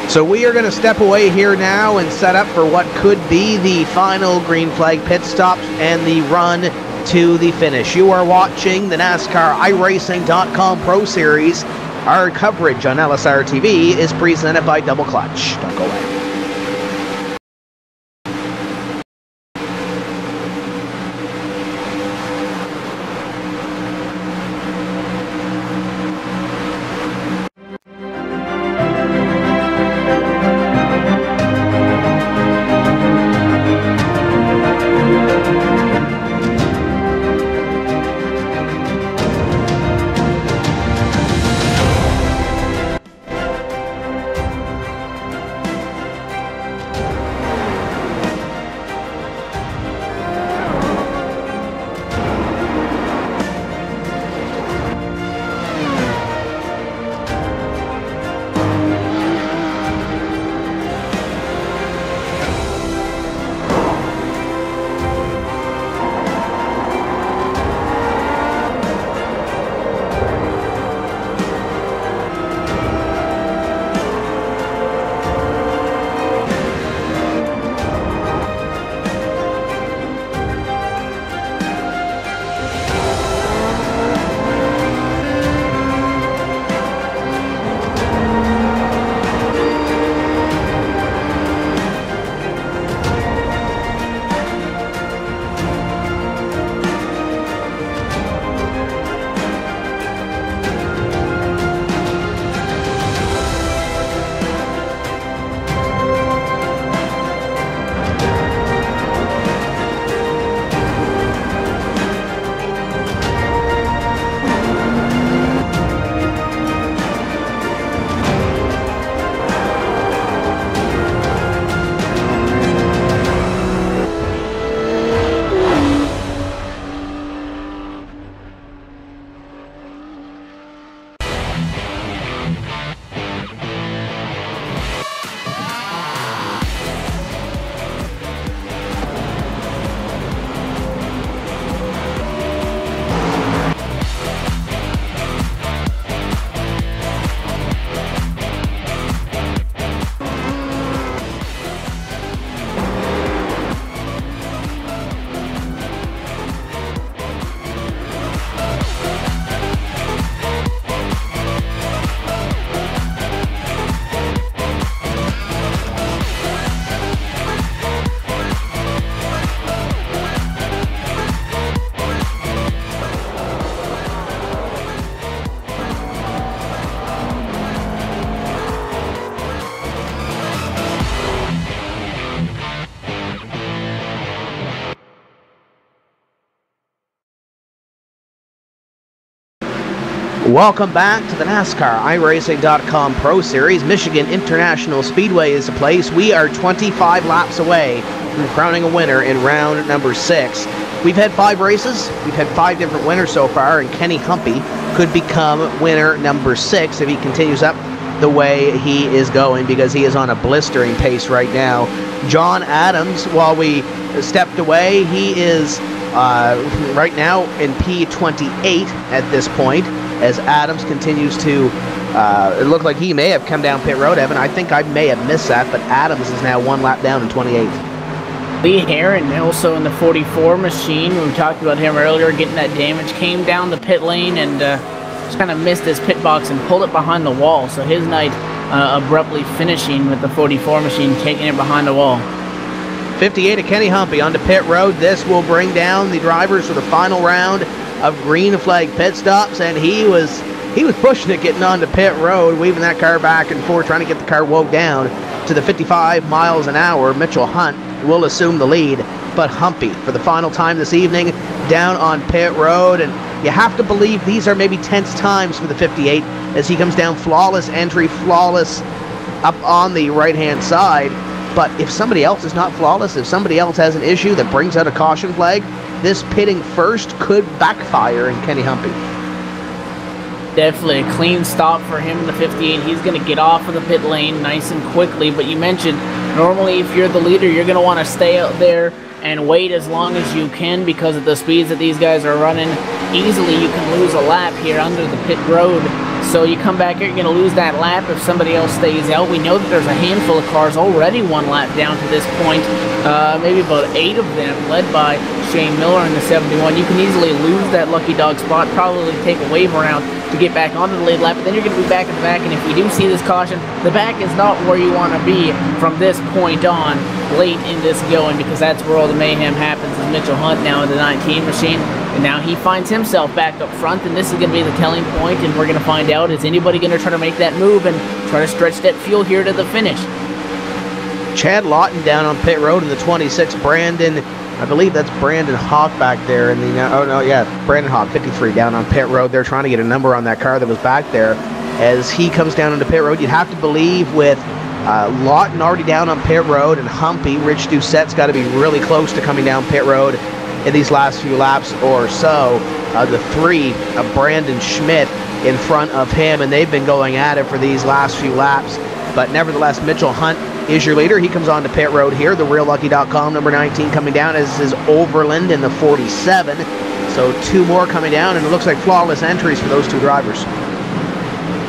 So we are going to step away here now and set up for what could be the final green flag pit stops and the run to the finish. You are watching the NASCAR iRacing.com Pro Series. Our coverage on LSRTV is presented by Double Clutch. Don't go away. Welcome back to the NASCAR iRacing.com Pro Series. Michigan International Speedway is the place. We are 25 laps away from crowning a winner in round number 6. We've had 5 races. We've had 5 different winners so far, and Kenny Humpy could become winner number 6 if he continues up the way he is going, because he is on a blistering pace right now. John Adams, while we stepped away, he is right now in P28 at this point, as Adams continues to, it looked like he may have come down pit road, Evan. I think I may have missed that, but Adams is now 1 lap down in 28. Lee Heron, also in the 44 machine, we talked about him earlier, getting that damage, came down the pit lane and just kind of missed his pit box and pulled it behind the wall. So his night abruptly finishing with the 44 machine, taking it behind the wall. 58 of Kenny Humpy onto pit road. This will bring down the drivers for the final round of green flag pit stops, and he was pushing it getting onto pit road, weaving that car back and forth, trying to get the car woke down to the 55 miles an hour. Mitchell Hunt will assume the lead, but Humpy for the final time this evening down on pit road, and you have to believe these are maybe tense times for the 58 as he comes down, flawless entry, flawless up on the right hand side. But if somebody else is not flawless, if somebody else has an issue that brings out a caution flag, this pitting first could backfire in Kenny Humpy. Definitely a clean stop for him in the 58. He's going to get off of the pit lane nice and quickly. But you mentioned, normally if you're the leader, you're going to want to stay out there and wait as long as you can, because of the speeds that these guys are running. Easily you can lose a lap here under the pit road. So you come back here, you're going to lose that lap if somebody else stays out. We know that there's a handful of cars already 1 lap down to this point. Maybe about 8 of them, led by Shane Miller in the 71. You can easily lose that lucky dog spot, probably take a wave around to get back onto the lead lap, but then you're going to be back in the back, and if we do see this caution, the back is not where you want to be from this point on late in this going, because that's where all the mayhem happens. Is Mitchell Hunt now in the 19 machine, and now he finds himself back up front, and this is going to be the telling point, and we're going to find out, is anybody going to try to make that move and try to stretch that fuel here to the finish? Chad Lawton down on pit road in the 26. Brandon, I believe that's Brandon Hawk back there in the, Brandon Hawk, 53, down on pit road. They're trying to get a number on that car that was back there as he comes down into pit road. You'd have to believe with Lawton already down on pit road and Humpy, Rich Doucette's got to be really close to coming down pit road in these last few laps or so. The 3 of Brandon Schmidt in front of him, and they've been going at it for these last few laps. But nevertheless, Mitchell Hunt is your leader. He comes on to pit road here. The RealLucky.com number 19 coming down, as is Overland in the 47. So 2 more coming down, and it looks like flawless entries for those 2 drivers.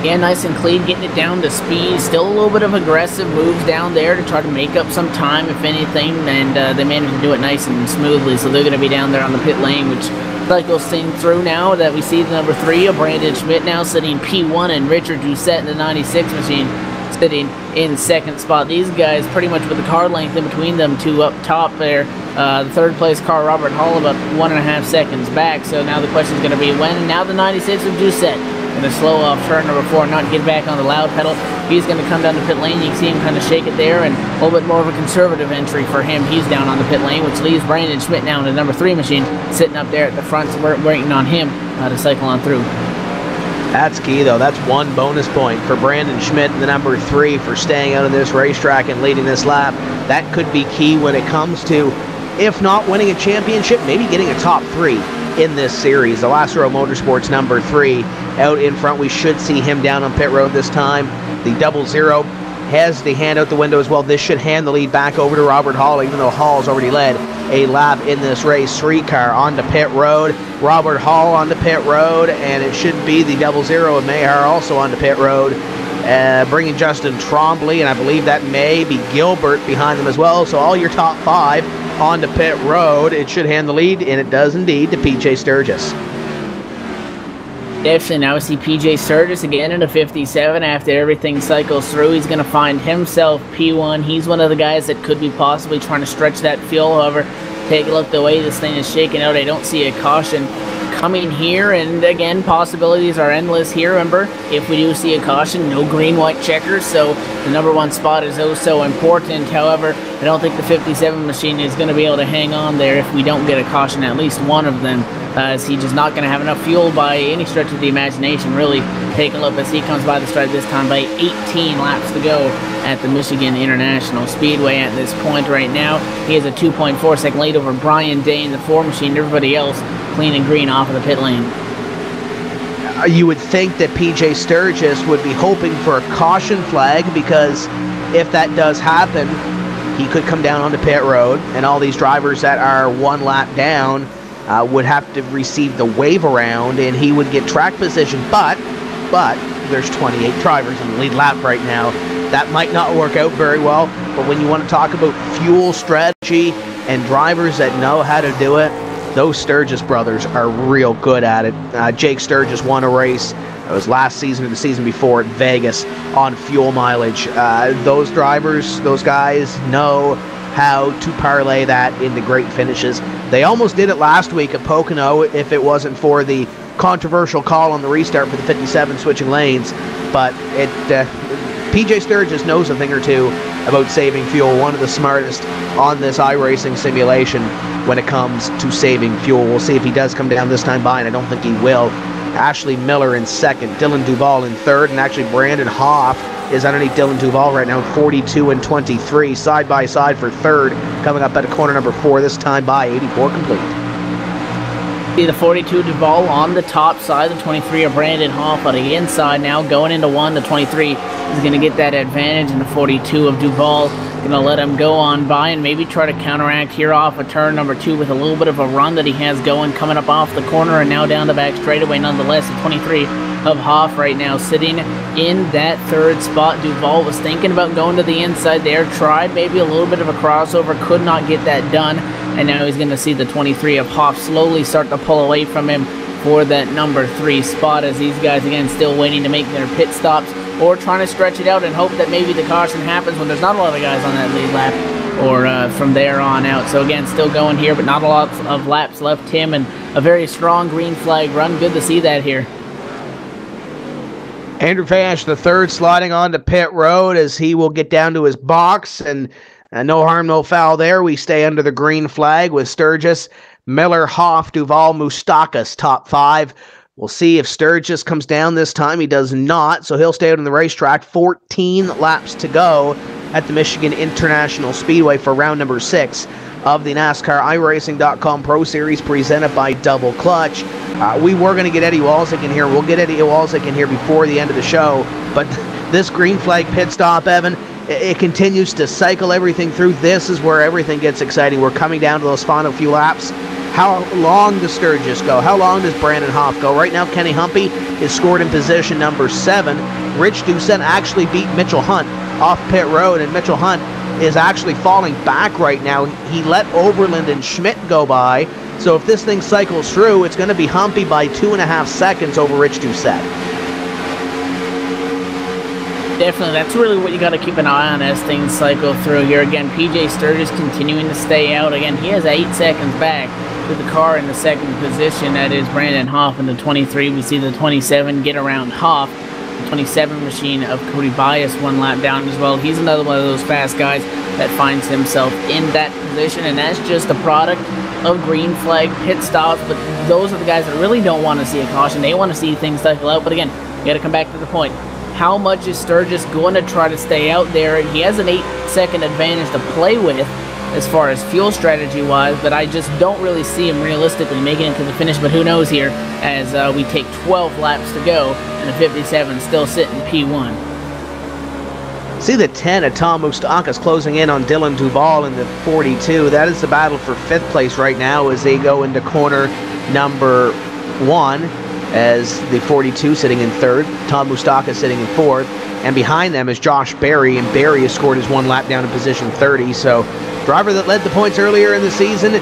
Yeah, nice and clean, getting it down to speed. Still a little bit of aggressive moves down there to try to make up some time, if anything, and they managed to do it nice and smoothly. So they're going to be down there on the pit lane, which cycles sing through now that we see the number 3 of Brandon Schmidt now sitting P1, and Richard Doucette in the 96 machine sitting in 2nd spot. These guys pretty much with the car length in between them 2 up top there. The 3rd place car, Robert Hall, about 1.5 seconds back. So now the question is going to be when. Now the 96 of Doucette going to slow off turn number 4, not get back on the loud pedal. He's going to come down the pit lane. You can see him kind of shake it there, and a little bit more of a conservative entry for him. He's down on the pit lane, which leaves Brandon Schmidt now in the number 3 machine, sitting up there at the front, waiting on him to cycle on through. That's key, though. That's 1 bonus point for Brandon Schmidt in the number 3 for staying out of this racetrack and leading this lap. That could be key when it comes to, if not winning a championship, maybe getting a top 3 in this series. The Last Row Motorsports number 3 out in front. We should see him down on pit road this time. The 00 has the hand out the window as well. This should hand the lead back over to Robert Hall, even though Hall's already led a lap in this race. Streetcar onto pit road. Robert Hall onto pit road, and it should be the 00 of Mayhar also onto pit road, bringing Justin Trombley, and I believe that may be Gilbert behind them as well. So all your top 5 onto pit road. It should hand the lead, and it does indeed, to PJ Sturgis. Definitely. Now we see PJ Sturgis again in a 57. After everything cycles through, he's going to find himself P1. He's one of the guys that could be possibly trying to stretch that fuel. However, take a look the way this thing is shaking out. I don't see a caution coming here, and again, possibilities are endless here. Remember, if we do see a caution, no green, white checkers, so the number 1 spot is oh so important. However, I don't think the 57 machine is going to be able to hang on there if we don't get a caution, at least one of them. as he's just not going to have enough fuel by any stretch of the imagination, really. Take a look as he comes by the stripe this time by 18 laps to go at the Michigan International Speedway at this point right now. He has a 2.4 second lead over Brian Day in the 4 machine. Everybody else clean and green off of the pit lane. You would think that PJ Sturgis would be hoping for a caution flag, because if that does happen, he could come down onto pit road, and all these drivers that are 1 lap down would have to receive the wave around, and he would get track position. But there's 28 drivers in the lead lap right now. That might not work out very well, but when you want to talk about fuel strategy and drivers that know how to do it, those Sturgis brothers are real good at it. Jake Sturgis won a race. It was last season or the season before at Vegas on fuel mileage. Those drivers, those guys know how to parlay that into great finishes. They almost did it last week at Pocono if it wasn't for the controversial call on the restart for the 57 switching lanes. But PJ Sturgis knows a thing or two about saving fuel. One of the smartest on this iRacing simulation when it comes to saving fuel. We'll see if he does come down this time by, and I don't think he will. Ashley Miller in second, Dylan Duval in third, and actually Brandon Hoff is underneath Dylan Duval right now, 42 and 23, side by side for third, coming up at a corner number 4, this time by 84 complete. See the 42 Duval on the top side, the 23 of Brandon Hoff on the inside now, going into 1, the 23 is going to get that advantage, and the 42 of Duval going to let him go on by and maybe try to counteract here off of turn number 2 with a little bit of a run that he has going, coming up off the corner and now down the back straightaway. Nonetheless, the 23 of Hoff right now sitting in that 3rd spot. Duval was thinking about going to the inside there, tried maybe a little bit of a crossover, could not get that done, and now he's going to see the 23 of Hoff slowly start to pull away from him for that number 3 spot, as these guys again still waiting to make their pit stops or trying to stretch it out and hope that maybe the caution happens when there's not a lot of guys on that lead lap or from there on out. So again, still going here, but not a lot of laps left, Tim, and a very strong green flag run. Good to see that here. Andrew Fash, the 3rd, sliding onto pit road as he will get down to his box, and no harm, no foul there. We stay under the green flag with Sturgis, Miller, Hoff, Duval, Moustakas, top 5. We'll see if Sturgis comes down this time. He does not, so he'll stay out on the racetrack. 14 laps to go at the Michigan International Speedway for round number 6 of the NASCAR iRacing.com Pro Series presented by Double Clutch. We were going to get Eddie Walczyk in here. We'll get Eddie Walczyk in here before the end of the show, but this green flag pit stop, Evan, it continues to cycle everything through. This is where everything gets exciting. We're coming down to those final few laps. How long does Sturgis go? How long does Brandon Hoff go? Right now, Kenny Humpy is scored in position number 7. Rich Doucette actually beat Mitchell Hunt off pit road, and Mitchell Hunt is actually falling back right now. He let Overland and Schmidt go by, so if this thing cycles through, it's going to be Humpy by 2.5 seconds over Rich Doucette. Definitely, that's really what you got to keep an eye on as things cycle through here. Again, PJ Sturgis continuing to stay out. Again, he has 8 seconds back with the car in the 2nd position. That is Brandon Hoff in the 23. We see the 27 get around Hoff. The 27 machine of Cody Bias 1 lap down as well. He's another one of those fast guys that finds himself in that position, and that's just a product of green flag pit stops. But those are the guys that really don't want to see a caution. They want to see things cycle out. But again, you got to come back to the point. How much is Sturgis going to try to stay out there? He has an 8-second advantage to play with as far as fuel strategy wise, but I just don't really see him realistically making it to the finish. But who knows here, as we take 12 laps to go and the 57 still sitting P1. See the 10 of Tom Moustakas closing in on Dylan Duval in the 42. That is the battle for 5th place right now as they go into corner number 1, as the 42 sitting in 3rd, Tom Moustakas sitting in 4th, and behind them is Josh Berry, and Berry has scored his 1 lap down in position 30. So driver that led the points earlier in the season,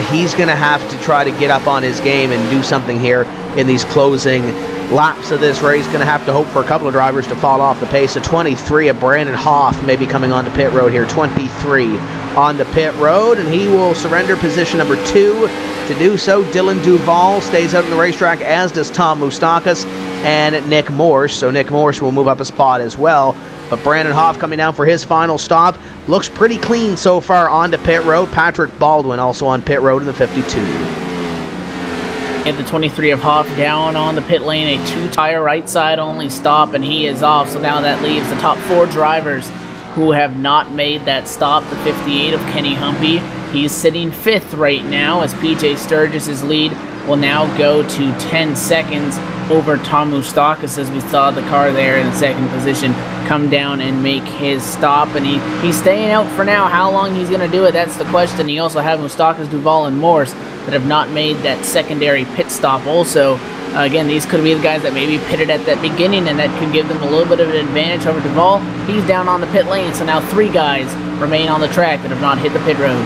he's going to have to try to get up on his game and do something here in these closing laps of this race. Going to have to hope for a couple of drivers to fall off the pace. So 23 of Brandon Hoff maybe coming onto pit road here. 23 on the pit road, and he will surrender position number 2. To do so, Dylan Duval stays out on the racetrack, as does Tom Moustakas and Nick Morse. So Nick Morse will move up a spot as well. But Brandon Hoff coming down for his final stop. Looks pretty clean so far onto pit road. Patrick Baldwin also on pit road in the 52. At the 23 of Hoff down on the pit lane, a 2-tire right side only stop, and he is off. So now that leaves the top 4 drivers who have not made that stop. The 58 of Kenny Humpy, he's sitting 5th right now, as PJ Sturgis' lead will now go to 10 seconds over Tom Moustakis, as we saw the car there in the 2nd position come down and make his stop. And he's staying out for now. How long he's going to do it, that's the question. You also have Moustakis, Duval, and Morse that have not made that secondary pit stop also. Again, these could be the guys that maybe pitted at that beginning, and that could give them a little bit of an advantage over Duval. He's down on the pit lane, so now 3 guys remain on the track that have not hit the pit road.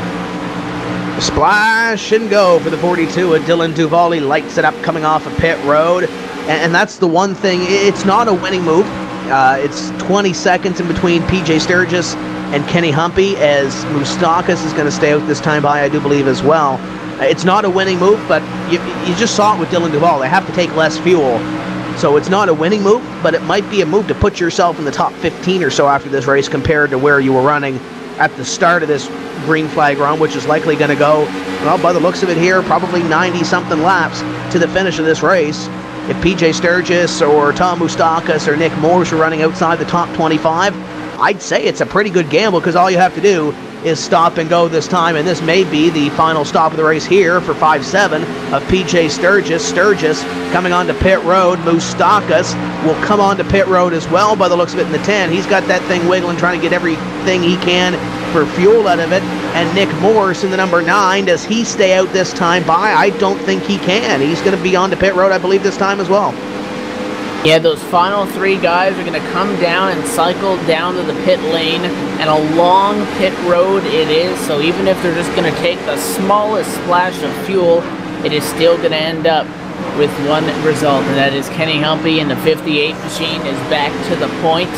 Splash and go for the 42 of Dylan Duval. He lights it up coming off of pit road. And that's the one thing. It's not a winning move. It's 20 seconds in between PJ Sturgis and Kenny Humpy, as Moustakis is going to stay out this time by, I do believe, as well. It's not a winning move, but you just saw it with Dylan Duval. They have to take less fuel. So it's not a winning move, but it might be a move to put yourself in the top 15 or so after this race compared to where you were running at the start of this green flag run, which is likely going to go, well, by the looks of it here, probably 90-something laps to the finish of this race. If PJ Sturgis or Tom Moustakis or Nick Morse were running outside the top 25, I'd say it's a pretty good gamble, because all you have to do is stop and go this time, and this may be the final stop of the race here for 5-7 of PJ Sturgis. Sturgis coming onto pit road. Moustakis will come onto pit road as well by the looks of it in the 10. He's got that thing wiggling, trying to get everything he can for fuel out of it. And Nick Morse in the number 9, does he stay out this time by? I don't think he can. He's going to be onto pit road, I believe, this time as well. Yeah, those final 3 guys are going to come down and cycle down to the pit lane, and a long pit road it is, so even if they're just going to take the smallest splash of fuel, it is still going to end up with one result, and that is Kenny Humpy in the 58 machine is back to the point,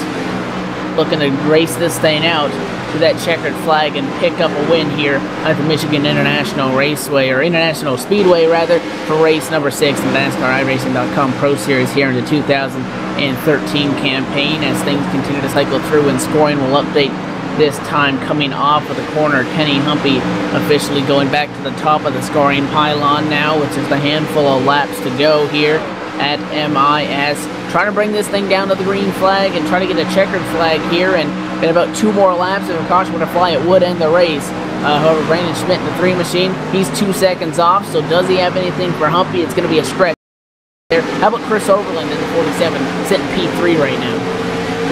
looking to race this thing out to that checkered flag and pick up a win here at the Michigan International Raceway, or International Speedway rather, for race number 6 in the NASCAR iRacing.com Pro Series here in the 2013 campaign. As things continue to cycle through and scoring will update this time coming off of the corner. Kenny Humpy officially going back to the top of the scoring pylon now, with just a handful of laps to go here at MIS. Trying to bring this thing down to the green flag and try to get a checkered flag here, and in about 2 more laps, if a caution were to fly, it would end the race. However, Brandon Schmidt in the 3 machine, he's 2 seconds off, so does he have anything for Humpy? It's going to be a stretch there. How about Chris Overland in the 47, sitting P3 right now?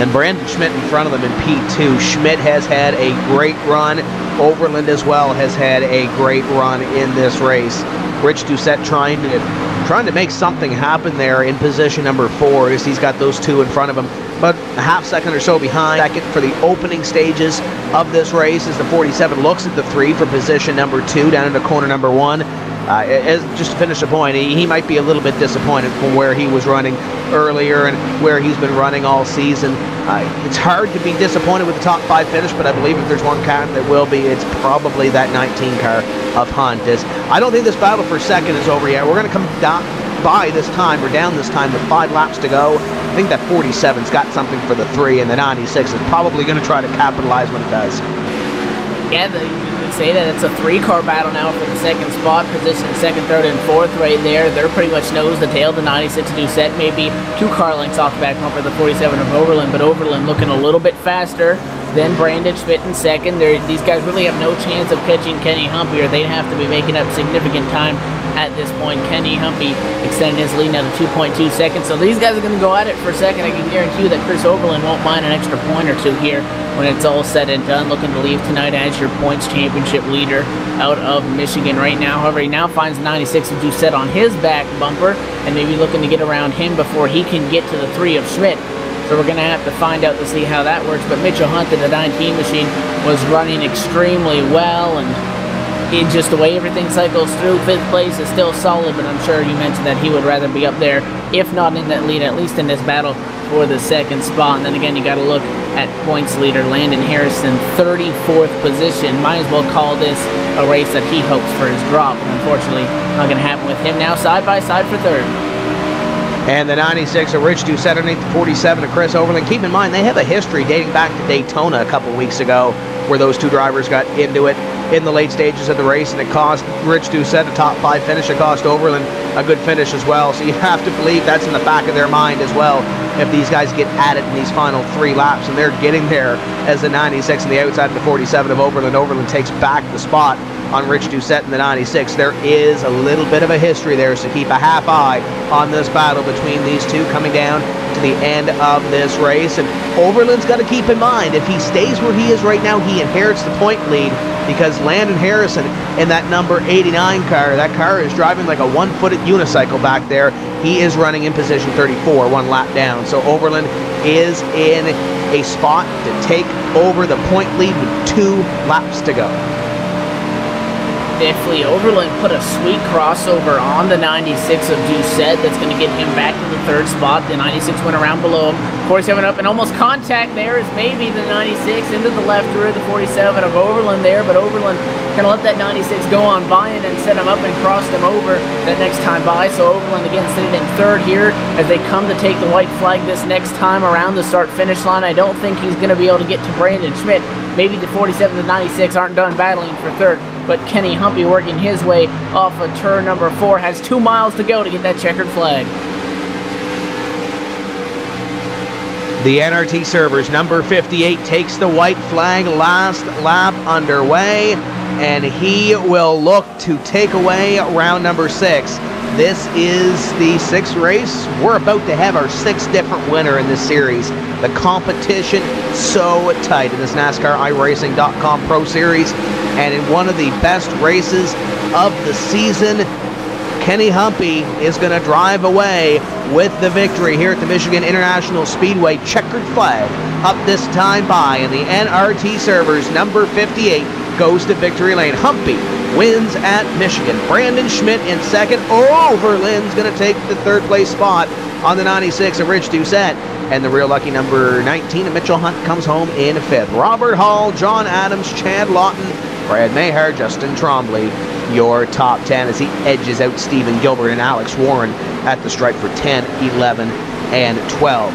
And Brandon Schmidt in front of them in P2. Schmidt has had a great run. Overland as well has had a great run in this race. Rich Doucette trying to make something happen there in position number 4, as he's got those 2 in front of him, but a half second or so behind. Second for the opening stages of this race, as the 47 looks at the 3 for position number 2 down into corner number 1. Just to finish the point, he might be a little bit disappointed from where he was running earlier and where he's been running all season. It's hard to be disappointed with the top 5 finish, but I believe if there's one car that will be, it's probably that 19 car of Hunt. I don't think this battle for second is over yet. We're going to come down by this time. We're down this time with 5 laps to go. I think that 47's got something for the 3, and the 96 is probably going to try to capitalize when it does. Yeah, you could say that it's a 3-car battle now for the second spot. Position 2nd, 3rd, and 4th right there. They're pretty much nose to tail. The 96 Doucette maybe 2 car lengths off the back bumper, the 47 of Overland, but Overland looking a little bit faster than Brandon Schmidt in 2nd. These guys really have no chance of catching Kenny Humpy, or they'd have to be making up significant time at this point. Kenny Humpy extending his lead now to 2.2 seconds. So these guys are going to go at it for a second. I can guarantee you that Chris Overland won't mind an extra point or 2 here when it's all said and done. Looking to leave tonight as your points championship leader out of Michigan right now. However, he now finds 96 of Doucette on his back bumper, and maybe looking to get around him before he can get to the 3 of Schmidt. So we're going to have to find out to see how that works. But Mitchell Hunt in the 19 machine was running extremely well, and just the way everything cycles through, 5th place is still solid, but I'm sure you mentioned that he would rather be up there, if not in that lead, at least in this battle for the 2nd spot. And then again, you got to look at points leader Landon Harrison, 34th position. Might as well call this a race that he hopes for his drop, and unfortunately not going to happen with him now side by side for 3rd. And the 96 of Rich Doucette underneath the 47 of Chris Overland. Keep in mind, they have a history dating back to Daytona a couple weeks ago where those 2 drivers got into it. in the late stages of the race, and it cost Rich Doucette a top 5 finish. It cost Overland a good finish as well. So you have to believe that's in the back of their mind as well. If these guys get at it in these final 3 laps, and they're getting there as the 96 on the outside of the 47 of Overland. Overland takes back the spot on Rich Doucette in the 96. There is a little bit of a history there, so keep a half eye on this battle between these two coming down to the end of this race. And Overland's got to keep in mind, if he stays where he is right now, he inherits the point lead, because Landon Harrison in that number 89 car, that car is driving like a one-footed unicycle back there. He is running in position 34, 1 lap down. So Overland is in a spot to take over the point lead with 2 laps to go. Definitely, Overland put a sweet crossover on the 96 of Doucette that's going to get him back to the 3rd spot. The 96 went around below him. 47 up and almost contact there is maybe the 96 into the left rear, the 47 of Overland there, but Overland going to let that 96 go on by and then set him up and crossed him over that next time by. So Overland again sitting in 3rd here as they come to take the white flag this next time around the start-finish line. I don't think he's going to be able to get to Brandon Schmidt. Maybe the 47 and the 96 aren't done battling for 3rd, but Kenny Humpy working his way off of turn number 4 has 2 miles to go to get that checkered flag. The NRT servers, number 58 takes the white flag, last lap underway, and he will look to take away round number 6. This is the 6th race. We're about to have our 6th different winner in this series. The competition so tight in this NASCAR iRacing.com Pro Series, and in one of the best races of the season, Kenny Humpy is going to drive away with the victory here at the Michigan International Speedway. Checkered flag up this time by, and the NRT servers, number 58 goes to victory lane. Humpy wins at Michigan. Brandon Schmidt in 2nd. Overland's going to take the 3rd place spot on the 96 of Rich Doucette. And the real lucky number 19 of Mitchell Hunt comes home in 5th. Robert Hall, John Adams, Chad Lawton, Brad Mayhar, Justin Trombley, your top 10 as he edges out Stephen Gilbert and Alex Warren at the stripe for 10, 11, and 12.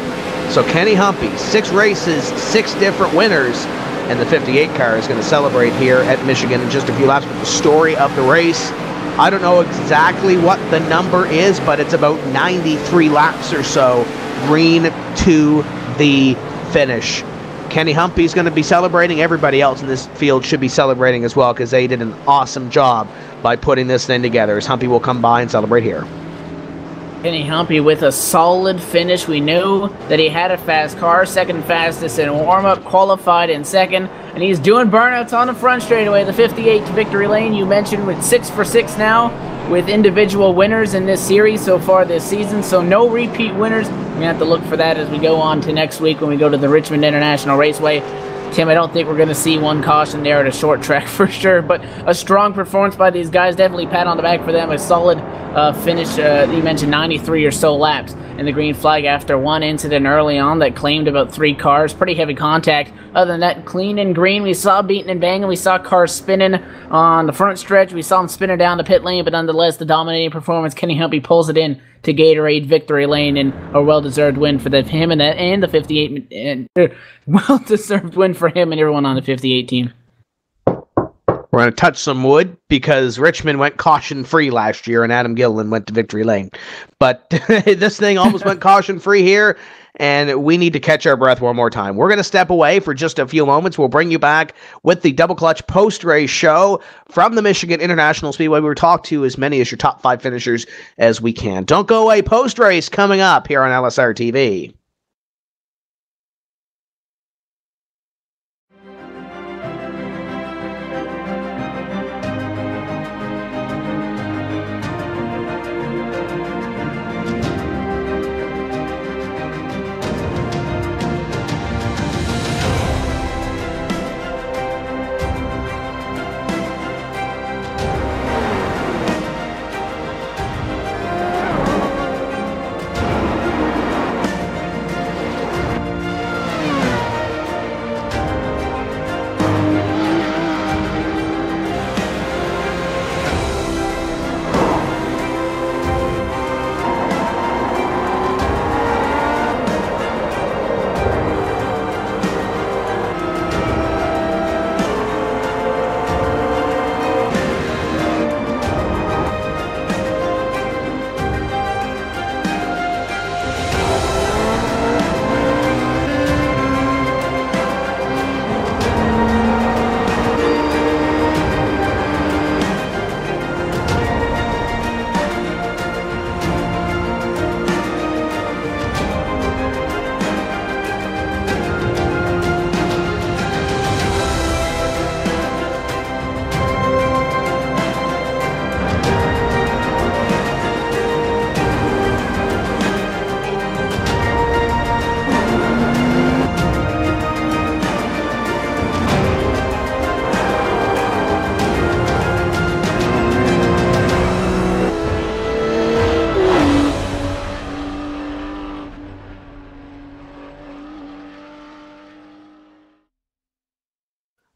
So Kenny Humpy, 6 races, 6 different winners, and the 58 car is going to celebrate here at Michigan in just a few laps. But the story of the race, I don't know exactly what the number is, but it's about 93 laps or so, green to the finish. Kenny Humpy's going to be celebrating. Everybody else in this field should be celebrating as well, because they did an awesome job by putting this thing together, as Humpy will come by and celebrate here. Kenny Humpy with a solid finish. We knew that he had a fast car, 2nd fastest in warm-up, qualified in 2nd, and he's doing burnouts on the front straightaway. The 58 to victory lane, you mentioned, with 6 for 6 now with individual winners in this series so far this season, so no repeat winners. We're going to have to look for that as we go on to next week when we go to the Richmond International Raceway. Tim, I don't think we're going to see one caution there at a short track for sure, but a strong performance by these guys. Definitely pat on the back for them. A solid finish. You mentioned 93 or so laps in the green flag after one incident early on that claimed about 3 cars. Pretty heavy contact. Other than that, clean and green. We saw beating and banging. We saw cars spinning on the front stretch. We saw them spinning down the pit lane, but nonetheless, the dominating performance. Kenny Humpy pulls it in to Gatorade victory lane, and a well-deserved win for him and the 58, and well-deserved win for him and everyone on the 58 team. We're going to touch some wood because Richmond went caution-free last year and Adam Gilliland went to victory lane. But this thing almost went caution-free here, and we need to catch our breath one more time. We're going to step away for just a few moments. We'll bring you back with the Double Clutch post-race show from the Michigan International Speedway. We'll talk to as many as your top 5 finishers as we can. Don't go away. Post-race coming up here on LSRTV.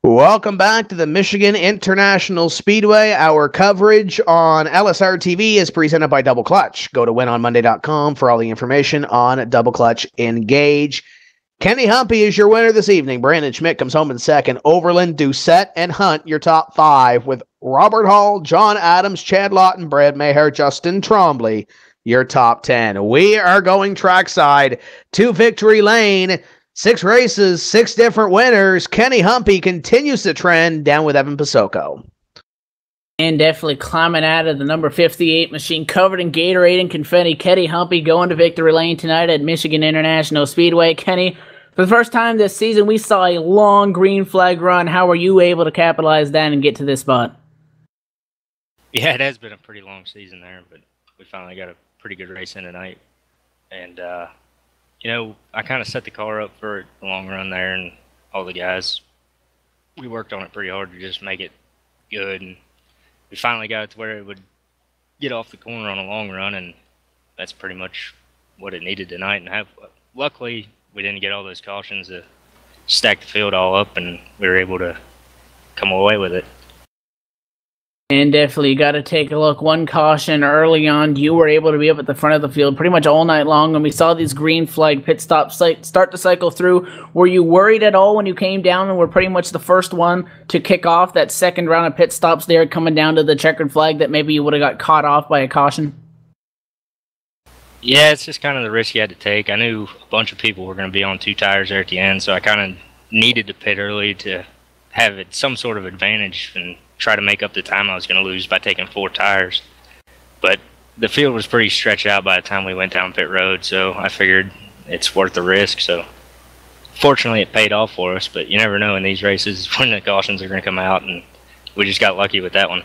Welcome back to the Michigan International Speedway. Our coverage on LSRTV is presented by Double Clutch. Go to winonmonday.com for all the information on Double Clutch Engage. Kenny Humpy is your winner this evening. Brandon Schmidt comes home in second. Overland, Doucette, and Hunt, your top five, with Robert Hall, John Adams, Chad Lawton, Brad Maher, Justin Trombley, your top 10. We are going trackside to Victory Lane. 6 races, 6 different winners. Kenny Humpy continues the trend down with Evan Pasoko. And definitely climbing out of the number 58 machine, covered in Gatorade and confetti. Kenny Humpy going to Victory Lane tonight at Michigan International Speedway. Kenny, for the first time this season, we saw a long green flag run. How were you able to capitalize that and get to this spot? Yeah, it has been a pretty long season there, but we finally got a pretty good race in tonight. And, you know, I kind of set the car up for a long run there, and all the guys, we worked on it pretty hard to just make it good, and we finally got it to where it would get off the corner on a long run, and that's pretty much what it needed tonight. And luckily, we didn't get all those cautions to stack the field all up, and we were able to come away with it. And definitely got to take a look. One caution early on. You were able to be up at the front of the field pretty much all night long, and we saw these green flag pit stops start to cycle through. Were you worried at all when you came down and were pretty much the first one to kick off that second round of pit stops there, coming down to the checkered flag, that maybe you would have got caught off by a caution? Yeah, it's just kind of the risk you had to take. I knew a bunch of people were going to be on 2 tires there at the end, so I kind of needed to pit early to have some sort of advantage and try to make up the time I was going to lose by taking 4 tires. But the field was pretty stretched out by the time we went down pit road, so I figured it's worth the risk. So fortunately it paid off for us, but you never know in these races when the cautions are going to come out, and we just got lucky with that one.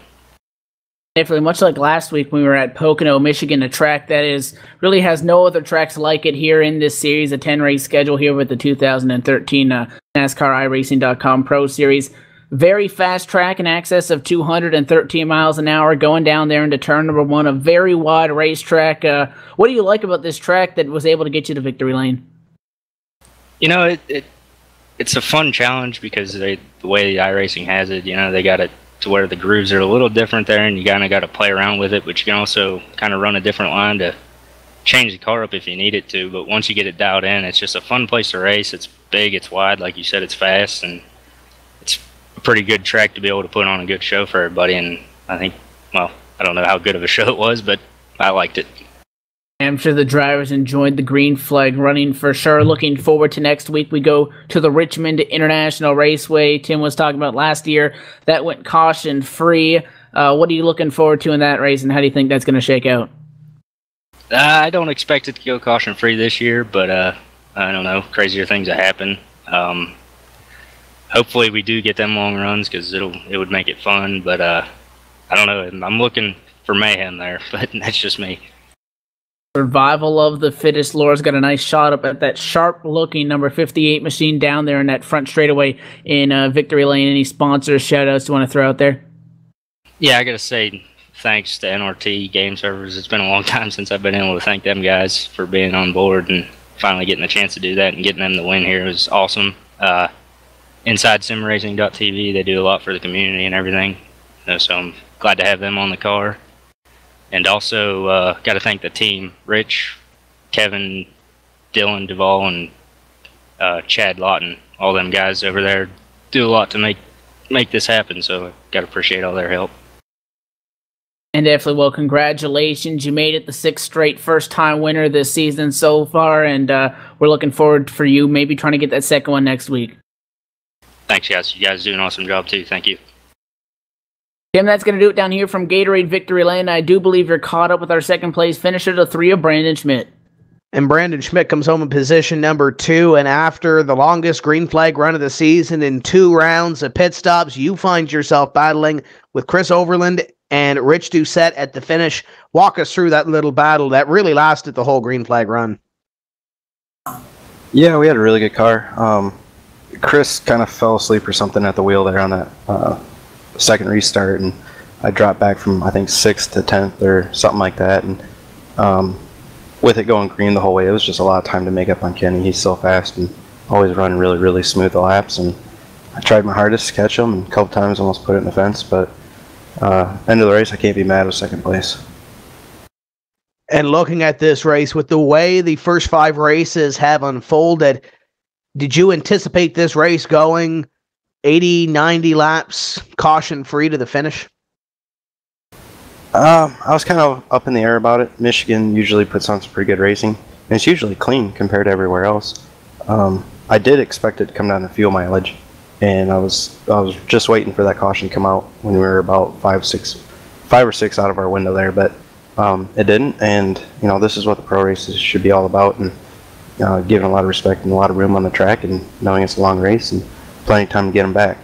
Definitely, much like last week when we were at Pocono, Michigan, a track that really has no other tracks like it here in this series, a 10-race schedule here with the 2013 NASCAR iRacing.com Pro Series. Very fast track in excess of 213 miles an hour, going down there into turn number 1, a very wide racetrack. What do you like about this track that was able to get you to Victory Lane? You know, it's a fun challenge because the way the iRacing has it, you know, they got it to where the grooves are a little different there, and you kind of got to play around with it, but you can also kind of run a different line to change the car up if you need it to. But once you get it dialed in, it's just a fun place to race. It's big, it's wide, like you said, it's fast, and it's a pretty good track to be able to put on a good show for everybody. And I think, well, I don't know how good of a show it was, but I liked it. I'm sure the drivers enjoyed the green flag running for sure. Looking forward to next week. We go to the Richmond International Raceway. Tim was talking about last year. That went caution-free. What are you looking forward to in that race, and how do you think that's going to shake out? I don't expect it to go caution-free this year, but I don't know. Crazier things have happened. Hopefully we do get them long runs because it would make it fun, but I don't know. I'm looking for mayhem there, but that's just me. Survival of the fittest. Laura's got a nice shot up at that sharp-looking number 58 machine down there in that front straightaway in Victory Lane. Any sponsors, shout-outs you want to throw out there? Yeah, I got to say thanks to NRT Game Servers. It's been a long time since I've been able to thank them guys for being on board and finally getting the chance to do that and getting them the win here. It was awesome. Inside SimRacing.tv, they do a lot for the community and everything. So I'm glad to have them on the car. And also got to thank the team, Rich, Kevin, Dylan Duvall, and Chad Lawton. All them guys over there do a lot to make this happen, so got to appreciate all their help. And definitely, well, congratulations. You made it the 6th straight first-time winner this season so far, and we're looking forward for you maybe trying to get that second one next week. Thanks, guys. You guys do an awesome job, too. Thank you. Tim, that's going to do it down here from Gatorade Victory Lane. I do believe you're caught up with our second-place finisher, the 3 of Brandon Schmidt. And Brandon Schmidt comes home in position number 2, and after the longest green flag run of the season in 2 rounds of pit stops, you find yourself battling with Chris Overland and Rich Doucette at the finish. Walk us through that little battle that really lasted the whole green flag run. Yeah, we had a really good car. Chris kind of fell asleep or something at the wheel there on that second restart, and I dropped back from, I think, 6th to 10th or something like that. And with it going green the whole way, it was just a lot of time to make up on Kenny. He's so fast and always running really, really smooth the laps. And I tried my hardest to catch them, and a couple times almost put it in the fence, but end of the race, I can't be mad with second place. And looking at this race, with the way the first 5 races have unfolded, did you anticipate this race going 80, 90 laps, caution-free to the finish? I was kind of up in the air about it. Michigan usually puts on some pretty good racing, and it's usually clean compared to everywhere else. I did expect it to come down to fuel mileage, and I was just waiting for that caution to come out when we were about 5 or 6 out of our window there, but it didn't. And this is what the pro races should be all about, and giving a lot of respect and a lot of room on the track, and knowing it's a long race and plenty of time to get them back.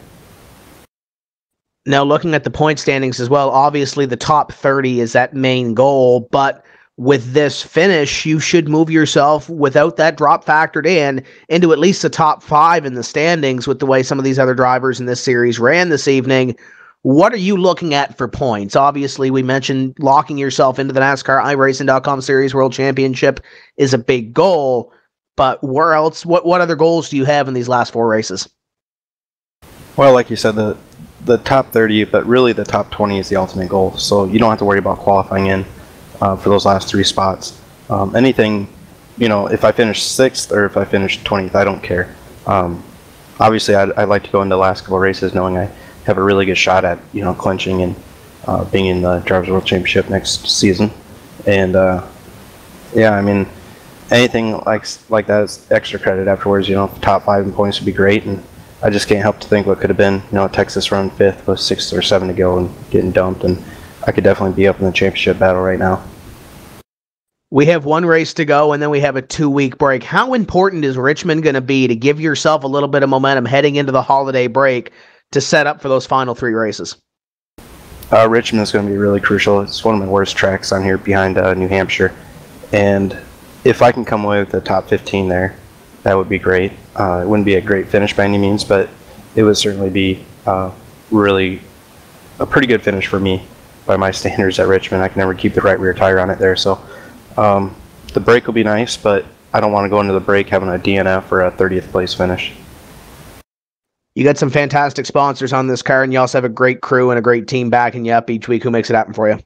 Now, looking at the point standings as well, obviously the top 30 is that main goal, but with this finish, you should move yourself, without that drop factored in, into at least the top 5 in the standings with the way some of these other drivers in this series ran this evening. What are you looking at for points? Obviously, we mentioned locking yourself into the NASCAR iRacing.com Series World Championship is a big goal, but where else? What other goals do you have in these last 4 races? Well, like you said, the top 30, but really the top 20 is the ultimate goal. So you don't have to worry about qualifying in for those last 3 spots. Anything, if I finish 6th or if I finish 20th, I don't care. Obviously, I'd like to go into the last couple of races knowing I have a really good shot at clinching and being in the Drivers' World Championship next season. And yeah, I mean, anything like that is extra credit afterwards. Top 5 in points would be great, and I just can't help to think what could have been. Texas run 5th with 6 or 7 to go and getting dumped, and I could definitely be up in the championship battle right now. We have 1 race to go, and then we have a 2-week break. How important is Richmond going to be to give yourself a little bit of momentum heading into the holiday break to set up for those final 3 races? Richmond is going to be really crucial. It's one of my worst tracks on here behind New Hampshire, and if I can come away with the top 15 there, that would be great. It wouldn't be a great finish by any means, but it would certainly be really a pretty good finish for me by my standards at Richmond. I can never keep the right rear tire on it there, so the break will be nice, but I don't want to go into the break having a DNF or a 30th place finish. You got some fantastic sponsors on this car, and you also have a great crew and a great team backing you up each week. Who makes it happen for you?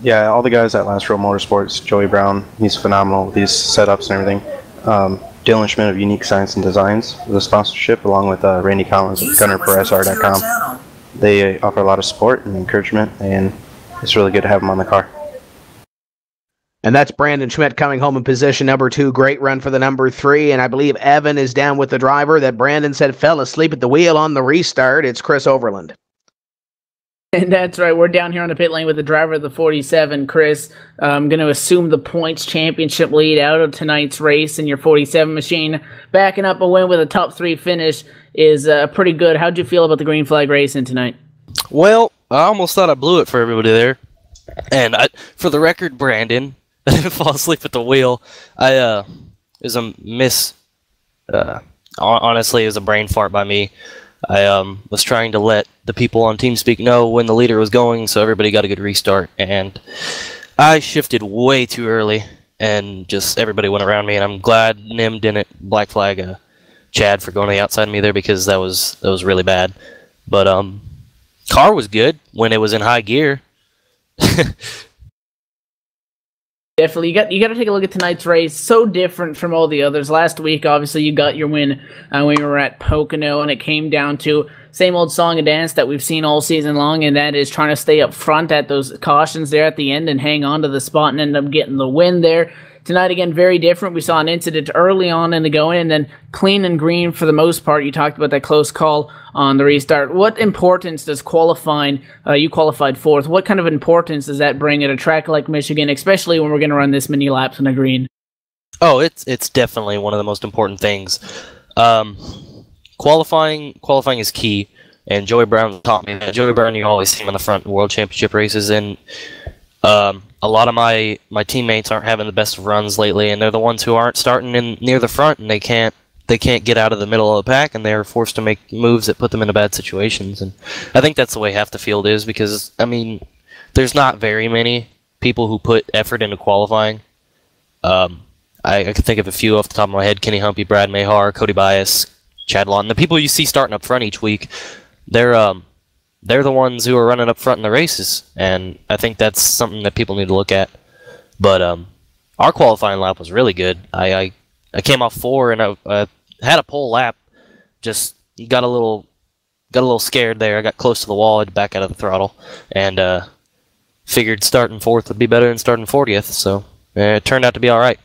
Yeah, all the guys at Last Row Motorsports. Joey Brown, he's phenomenal with these setups and everything. Dylan Schmidt of Unique Science and Designs with a sponsorship, along with Randy Collins of GunnerProSR.com. They offer a lot of support and encouragement, and it's really good to have them on the car. And that's Brandon Schmidt coming home in position number 2. Great run for the number 3, and I believe Evan is down with the driver that Brandon said fell asleep at the wheel on the restart. It's Chris Overland. And that's right. We're down here on the pit lane with the driver of the 47, Chris. I'm going to assume the points championship lead out of tonight's race in your 47 machine. Backing up a win with a top 3 finish is pretty good. How'd you feel about the green flag racing tonight? Well, I almost thought I blew it for everybody there. And for the record, Brandon, I didn't fall asleep at the wheel. It was a miss. Honestly, it was a brain fart by me. I was trying to let the people on TeamSpeak know when the leader was going, so everybody got a good restart. And I shifted way too early, and just everybody went around me. And I'm glad Nim didn't black flag Chad for going to the outside of me there, because that was really bad. But car was good when it was in high gear. Definitely, you got to take a look at tonight's race. So different from all the others. Last week, obviously, you got your win when we were at Pocono, and it came down to same old song and dance that we've seen all season long, and that is trying to stay up front at those cautions there at the end and hang on to the spot and end up getting the win there. Tonight, again, very different. We saw an incident early on in the going, and then clean and green for the most part. You talked about that close call on the restart. What importance does qualifying, you qualified 4th, what kind of importance does that bring at a track like Michigan, especially when we're going to run this many laps on a green? Oh, it's definitely one of the most important things. Qualifying is key, and Joey Brown taught me that. Joey Brown, you always see him in the front in World Championship races, and a lot of my teammates aren't having the best of runs lately, and they're the ones who aren't starting in near the front, and they can't get out of the middle of the pack, and they're forced to make moves that put them into bad situations. And I think that's the way half the field is, because I mean, there's not very many people who put effort into qualifying. I can think of a few off the top of my head: Kenny Humpy, Brad Mahar, Cody Bias, Chad Lawton. The people you see starting up front each week, they're the ones who are running up front in the races, and I think that's something that people need to look at. But our qualifying lap was really good. I came off 4 and I had a pole lap. Just got a little scared there. I got close to the wall. I had to back out of the throttle, and figured starting 4th would be better than starting 40th. So it turned out to be all right.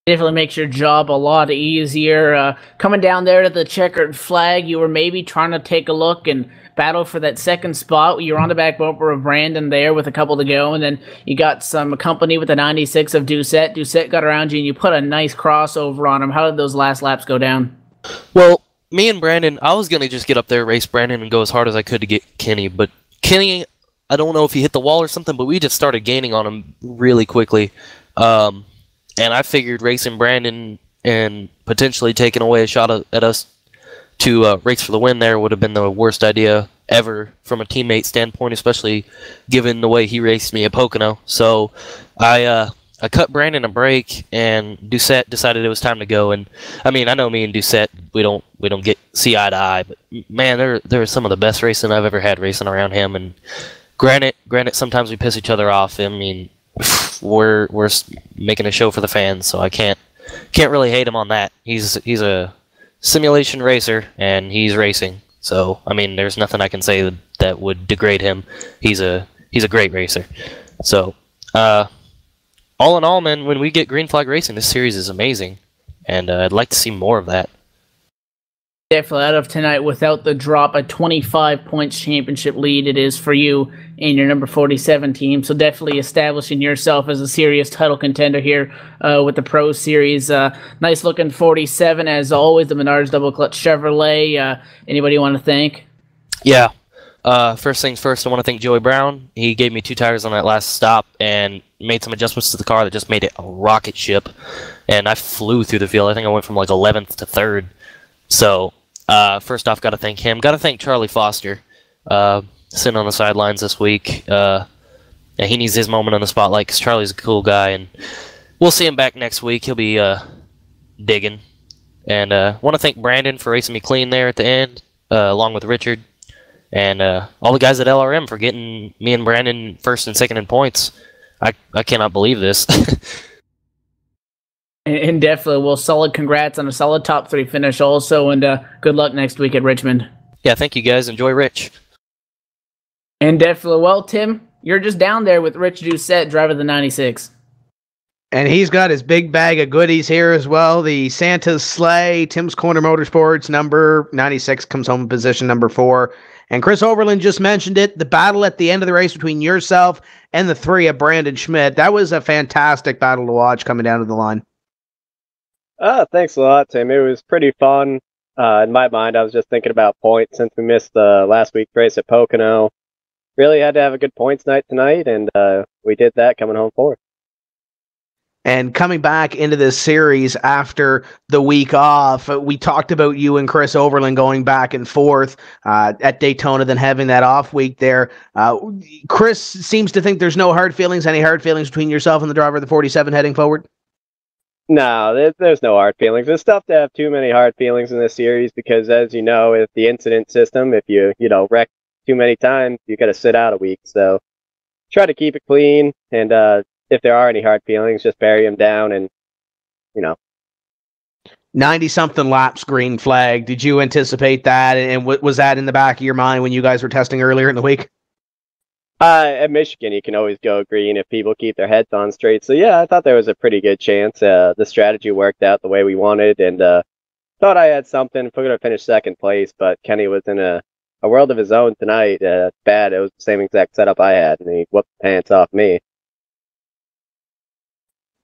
Definitely makes your job a lot easier. Coming down there to the checkered flag, you were maybe trying to take a look and battle for that second spot. You were on the back bumper of Brandon there with a couple to go, and then you got some company with the 96 of Doucette. Doucette got around you, and you put a nice crossover on him. How did those last laps go down? Well, me and Brandon, I was going to just get up there, race Brandon, and go as hard as I could to get Kenny. But Kenny, I don't know if he hit the wall or something, but we just started gaining on him really quickly. And I figured racing Brandon and potentially taking away a shot at us to race for the win there would have been the worst idea ever from a teammate standpoint, especially given the way he raced me at Pocono. So I cut Brandon a break, and Doucette decided it was time to go. And I mean, I know me and Doucette, we don't see eye to eye, but man, there is some of the best racing I've ever had racing around him. And granted, sometimes we piss each other off. I mean, we're making a show for the fans, so I can't really hate him on that. He's a simulation racer, and he's racing. So I mean, there's nothing I can say that would degrade him. He's a great racer. So all in all, man, when we get green flag racing, this series is amazing, and I'd like to see more of that. Definitely out of tonight without the drop, a 25 points championship lead it is for you and your number 47 team. So definitely establishing yourself as a serious title contender here with the Pro Series. Nice looking 47 as always, the Menards Double Clutch Chevrolet. Anybody you want to thank? Yeah. First things first, I want to thank Joey Brown. He gave me 2 tires on that last stop and made some adjustments to the car that just made it a rocket ship. And I flew through the field. I think I went from like 11th to 3rd. So, first off, got to thank him. Got to thank Charlie Foster, sitting on the sidelines this week. He needs his moment on the spotlight because Charlie's a cool guy, and we'll see him back next week. He'll be digging. And want to thank Brandon for racing me clean there at the end, along with Richard, and all the guys at LRM for getting me and Brandon first and second in points. I cannot believe this. And definitely, well, solid congrats on a solid top 3 finish also, and good luck next week at Richmond. Yeah, thank you guys. Enjoy Rich. And definitely, well, Tim, you're just down there with Rich Doucette, driver of the 96. And he's got his big bag of goodies here as well. The Santa's sleigh, Tim's Corner Motorsports, number 96 comes home in position number 4. And Chris Overland just mentioned it, the battle at the end of the race between yourself and the 3 of Brandon Schmidt. That was a fantastic battle to watch coming down to the line. Thanks a lot, Tim. It was pretty fun. In my mind, I was just thinking about points since we missed the last week's race at Pocono. Really had to have a good points night tonight, and we did that coming home 4th. And coming back into this series after the week off, we talked about you and Chris Overland going back and forth at Daytona, then having that off week there. Chris seems to think there's no hard feelings. Any hard feelings between yourself and the driver of the 47 heading forward? No, there's no hard feelings. It's tough to have too many hard feelings in this series because, as you know, with the incident system, if you wreck too many times, you got to sit out a week. So try to keep it clean, and if there are any hard feelings, just bury them down, and 90-something laps green flag. Did you anticipate that, and was that in the back of your mind when you guys were testing earlier in the week? At Michigan, you can always go green if people keep their heads on straight. So, yeah, I thought there was a pretty good chance. The strategy worked out the way we wanted, and thought I had something. We're going to finish second place, but Kenny was in a world of his own tonight. Bad. It was the same exact setup I had, and he whooped the pants off me.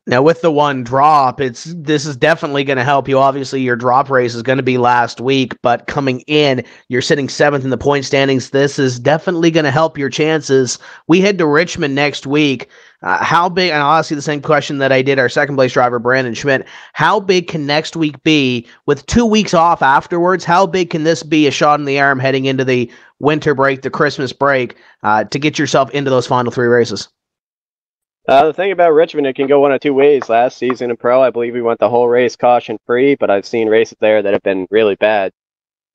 Now, with the 1 drop, this is definitely going to help you. Obviously, your drop race is going to be last week, but coming in, you're sitting 7th in the point standings. This is definitely going to help your chances. We head to Richmond next week. How big, and I'll ask you the same question that I did our second place driver, Brandon Schmidt. How big can next week be with 2 weeks off afterwards? How big can this be a shot in the arm heading into the winter break, the Christmas break, to get yourself into those final 3 races? The thing about Richmond, it can go one of two ways. Last season in pro, I believe we went the whole race caution free, but I've seen races there that have been really bad.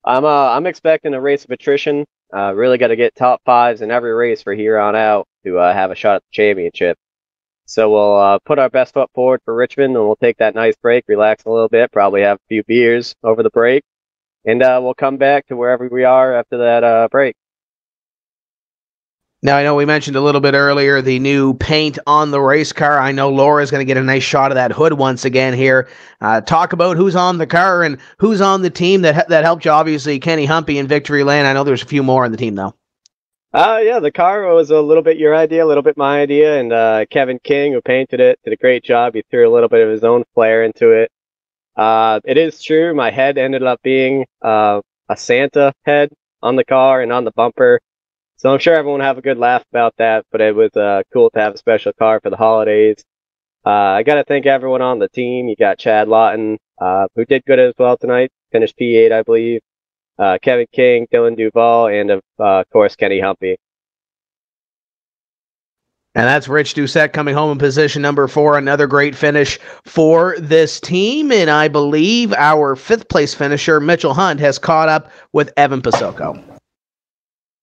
I'm expecting a race of attrition. Really got to get top fives in every race for here on out to have a shot at the championship. So we'll put our best foot forward for Richmond, and we'll take that nice break, relax a little bit, probably have a few beers over the break, and we'll come back to wherever we are after that break. Now, I know we mentioned a little bit earlier the new paint on the race car. I know Laura's going to get a nice shot of that hood once again here. Talk about who's on the car and who's on the team that helped you. Obviously, Kenny Humpy in Victory Lane. I know there's a few more on the team, though. Yeah, the car was a little bit your idea, a little bit my idea, and Kevin King, who painted it, did a great job. He threw a little bit of his own flair into it. It is true, my head ended up being a Santa head on the car and on the bumper. So I'm sure everyone will have a good laugh about that, but it was cool to have a special car for the holidays. I got to thank everyone on the team. You got Chad Lawton, who did good as well tonight, finished P8, I believe. Kevin King, Dylan Duval, and of course Kenny Humpy. And that's Rich Doucette coming home in position number 4. Another great finish for this team. And I believe our 5th place finisher, Mitchell Hunt, has caught up with Evan Pasoko.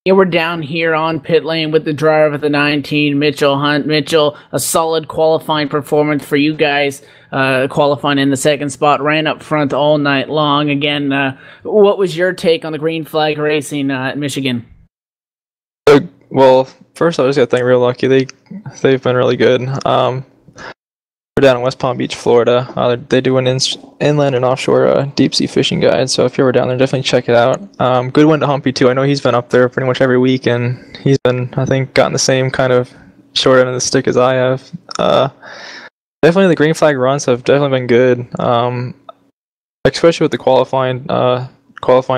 Yeah, we're down here on pit lane with the driver of the 19, Mitchell Hunt. Mitchell, a solid qualifying performance for you guys, qualifying in the 2nd spot, ran up front all night long. Again, what was your take on the green flag racing at Michigan? Well, first I just got to thank Real Lucky. They've been really good. We're down in West Palm Beach, Florida. They do an inland and offshore deep sea fishing guide. So if you're ever down there, definitely check it out. Good win to Humpy too. I know he's been up there pretty much every week, and he's been, I think, gotten the same kind of short end of the stick as I have. Definitely the green flag runs have definitely been good. Especially with the qualifying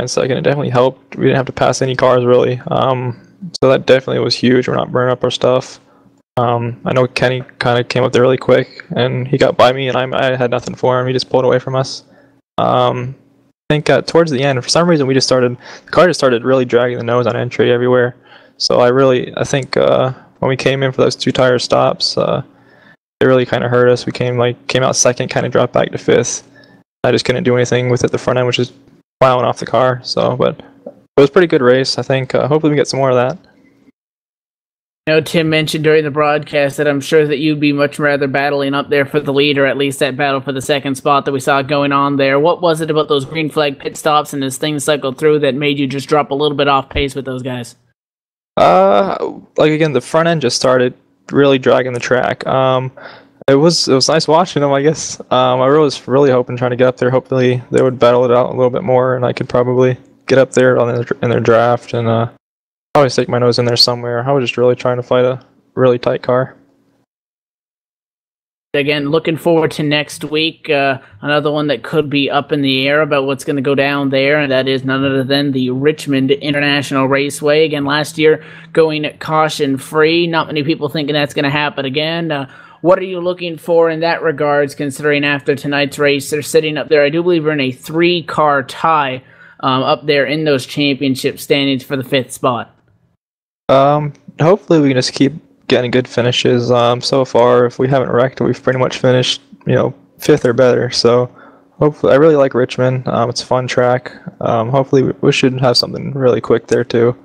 second, it definitely helped. We didn't have to pass any cars really. So that definitely was huge. We're not burning up our stuff. I know Kenny kind of came up there really quick, and he got by me, and I had nothing for him. He just pulled away from us. I think towards the end, for some reason, the car just started really dragging the nose on entry everywhere. So I think when we came in for those 2 tire stops, it really kind of hurt us. We came out second, kind of dropped back to 5th. I just couldn't do anything with it. The front end was just plowing off the car. But it was a pretty good race. I think hopefully we get some more of that. I know Tim mentioned during the broadcast that I'm sure that you'd be much rather battling up there for the lead, or at least that battle for the 2nd spot that we saw going on there. What was it about those green flag pit stops and as things cycled through that made you just drop a little bit off pace with those guys? Again, the front end just started really dragging the track. It was nice watching them, I guess. I was really hoping trying to get up there. Hopefully they would battle it out a little bit more, and I could probably get up there in their draft and always stick my nose in there somewhere. I was just really trying to fight a really tight car. Again, looking forward to next week. Another one that could be up in the air about what's going to go down there, and that is none other than the Richmond International Raceway. Again, last year going caution-free. Not many people thinking that's going to happen again. What are you looking for in that regards, considering after tonight's race, they're sitting up there, I do believe we're in a 3-car tie up there in those championship standings for the 5th spot. Hopefully we can just keep getting good finishes. So far, if we haven't wrecked, we've pretty much finished, 5th or better. So hopefully, I really like Richmond. It's a fun track. Hopefully we should have something really quick there too.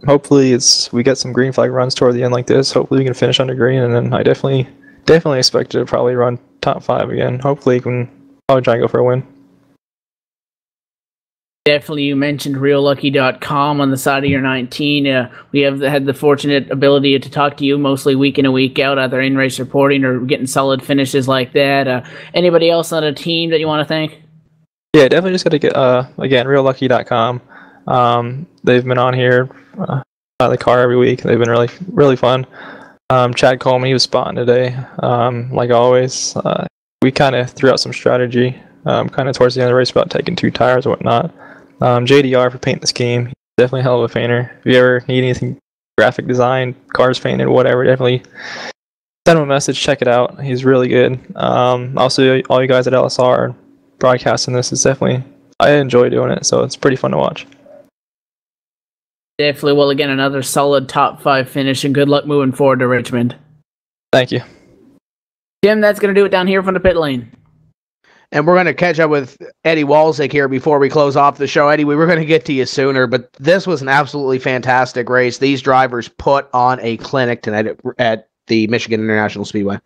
Hopefully we get some green flag runs toward the end like this. Hopefully we can finish under green, and then I definitely expect to probably run top 5 again. Hopefully we can probably try and go for a win. Definitely, you mentioned reallucky.com on the side of your 19. We have had the fortunate ability to talk to you mostly week in and week out, either in race reporting or getting solid finishes like that. Anybody else on a team that you want to thank? Yeah, definitely just got to get, again, reallucky.com. They've been on here, out of the car every week. They've been really, really fun. Chad Coleman, he was spotting today, like always. We kind of threw out some strategy, kind of towards the end of the race about taking 2 tires and whatnot. JDR for painting the scheme. He's definitely a hell of a painter. If you ever need anything graphic design, cars painted, whatever, definitely send him a message, check it out. He's really good. Also, all you guys at LSR broadcasting this is definitely, I enjoy doing it, so it's pretty fun to watch. Definitely. Well, again, another solid top 5 finish, and good luck moving forward to Richmond. Thank you. Tim, that's going to do it down here from the pit lane. And we're going to catch up with Eddie Walczyk here before we close off the show. Eddie, we were going to get to you sooner, but this was an absolutely fantastic race. These drivers put on a clinic tonight at the Michigan International Speedway.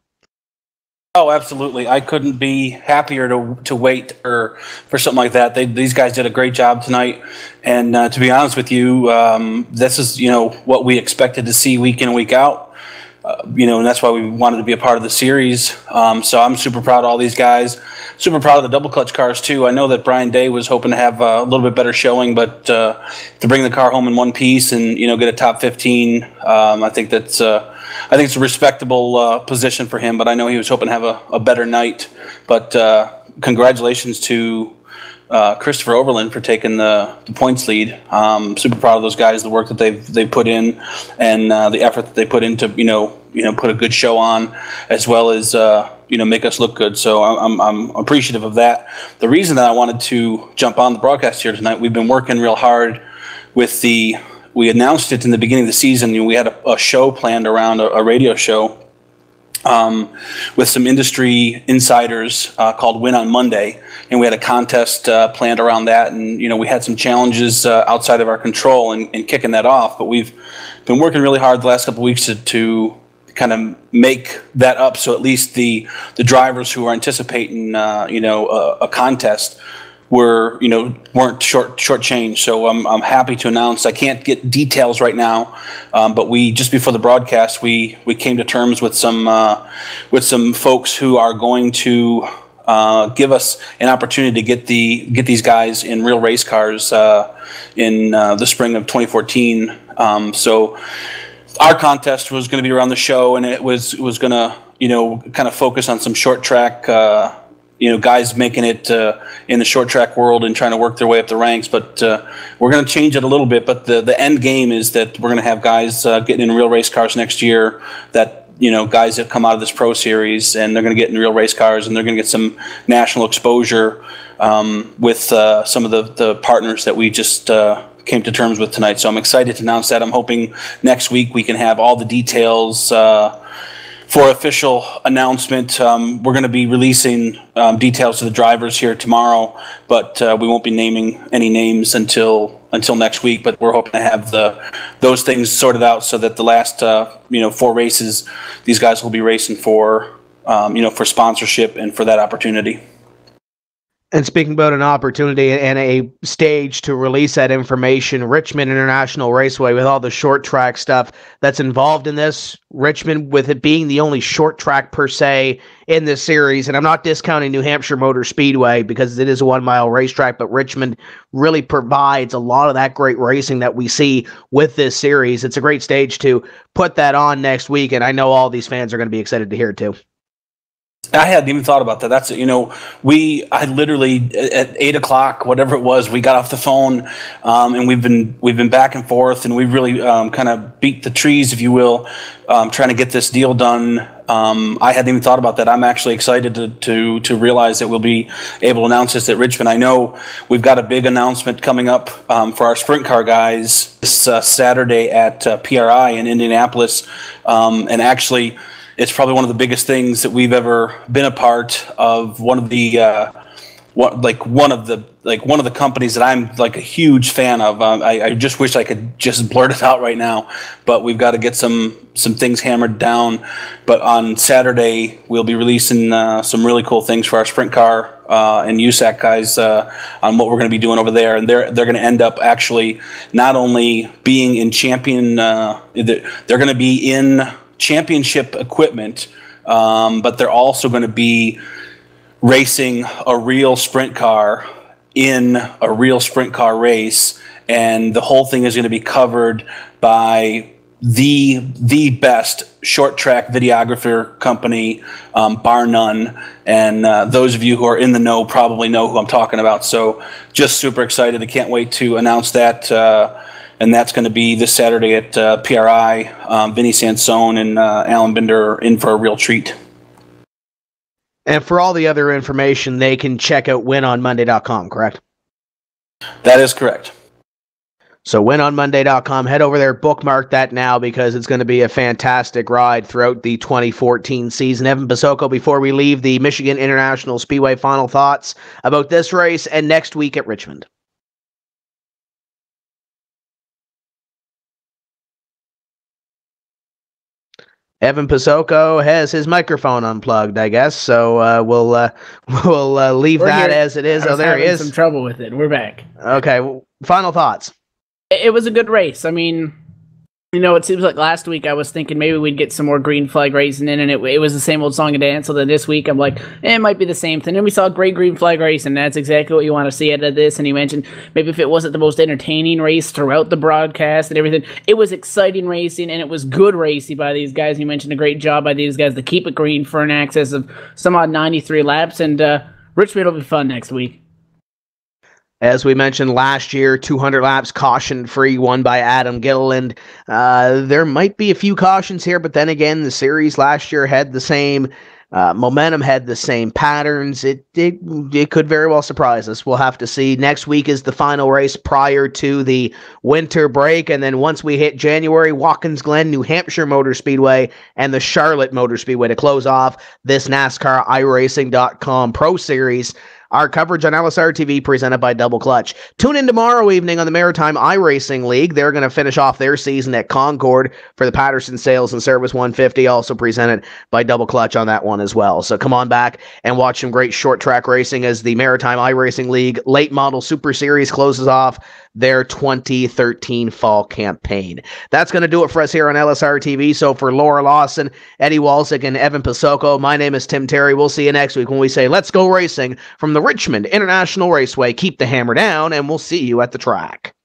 Oh, absolutely. I couldn't be happier to wait for something like that. These guys did a great job tonight. And to be honest with you, this is, what we expected to see week in and week out. And that's why we wanted to be a part of the series. So I'm super proud of all these guys. Super proud of the double clutch cars too. I know that Brian Day was hoping to have a little bit better showing, but to bring the car home in one piece and get a top 15, I think it's a respectable position for him. But I know he was hoping to have a better night. But congratulations to Christopher Overland for taking the points lead. Super proud of those guys, the work that they put in, and the effort that they put into put a good show on, as well as make us look good. So I'm appreciative of that. The reason that I wanted to jump on the broadcast here tonight, we've been working real hard with we announced it in the beginning of the season. We had a show planned around a radio show with some industry insiders called Win on Monday, and we had a contest planned around that, and we had some challenges outside of our control in kicking that off, but we've been working really hard the last couple of weeks to kind of make that up, so at least the drivers who are anticipating a contest weren't shortchanged. So I'm happy to announce, I can't get details right now, but we just before the broadcast we came to terms with some folks who are going to give us an opportunity to get these guys in real race cars in the spring of 2014. So our contest was going to be around the show, and it was going to kind of focus on some short track guys making it in the short track world and trying to work their way up the ranks. But we're going to change it a little bit. But the end game is that we're going to have guys getting in real race cars next year, that guys that come out of this pro series, and they're going to get in real race cars, and they're going to get some national exposure with some of the partners that we just came to terms with tonight. So I'm excited to announce that. I'm hoping next week we can have all the details for official announcement. We're going to be releasing details to the drivers here tomorrow, but we won't be naming any names until next week. But we're hoping to have those things sorted out so that the last 4 races, these guys will be racing for for sponsorship and for that opportunity. And speaking about an opportunity and a stage to release that information, Richmond International Raceway, with all the short track stuff that's involved in this, Richmond with it being the only short track per se in this series, and I'm not discounting New Hampshire Motor Speedway because it is a 1 mile racetrack, but Richmond really provides a lot of that great racing that we see with this series. It's a great stage to put that on next week, and I know all these fans are going to be excited to hear it too. I hadn't even thought about that. That's I literally at 8 o'clock, whatever it was, we got off the phone, and we've been back and forth, and we really kind of beat the trees, if you will, trying to get this deal done. I hadn't even thought about that. I'm actually excited to realize that we'll be able to announce this at Richmond. I know we've got a big announcement coming up for our sprint car guys this Saturday at PRI in Indianapolis, and actually, it's probably one of the biggest things that we've ever been a part of. One of the companies that I'm like a huge fan of. I just wish I could just blurt it out right now, but we've got to get some things hammered down. But on Saturday, we'll be releasing some really cool things for our sprint car and USAC guys on what we're going to be doing over there. And they're going to end up actually not only being in they're going to be in championship equipment, but they're also going to be racing a real sprint car in a real sprint car race, and the whole thing is going to be covered by the best short track videographer company, bar none. And those of you who are in the know probably know who I'm talking about. So just super excited. I can't wait to announce that. And that's going to be this Saturday at PRI. Vinny Sansone and Alan Binder are in for a real treat. And for all the other information, they can check out winonmonday.com, correct? That is correct. So winonmonday.com, head over there, bookmark that now because it's going to be a fantastic ride throughout the 2014 season. Evan Pasoko, before we leave the Michigan International Speedway, final thoughts about this race and next week at Richmond. Evan Pasoko has his microphone unplugged, I guess, so we'll leave We're that here. as it is. I Oh, was there he having is. some trouble with it. We're back. Okay, well, final thoughts. It was a good race. I mean, you know, it seems like last week I was thinking maybe we'd get some more green flag racing in, and it was the same old song and dance. So then this week I'm like, it might be the same thing. And we saw great green flag racing. That's exactly what you want to see out of this. And he mentioned maybe if it wasn't the most entertaining race throughout the broadcast and everything, it was exciting racing and it was good racing by these guys. He mentioned a great job by these guys to keep it green for an excess of some odd 93 laps. And Richmond will be fun next week. As we mentioned last year, 200 laps caution-free, won by Adam Gilliland. There might be a few cautions here, but then again, the series last year had the same momentum, had the same patterns. It could very well surprise us. We'll have to see. Next week is the final race prior to the winter break, and then once we hit January, Watkins Glen, New Hampshire Motor Speedway, and the Charlotte Motor Speedway to close off this NASCAR iRacing.com Pro Series. Our coverage on LSRTV presented by Double Clutch. Tune in tomorrow evening on the Maritime iRacing League. They're going to finish off their season at Concord for the Patterson Sales and Service 150, also presented by Double Clutch on that one as well. So come on back and watch some great short track racing as the Maritime iRacing League Late Model Super Series closes off their 2013 fall campaign. That's going to do it for us here on LSR TV. So for Laura Lawson, Eddie Walczyk, and Evan Pasoko, my name is Tim Terry. We'll see you next week when we say, let's go racing from the Richmond International Raceway. Keep the hammer down, and we'll see you at the track.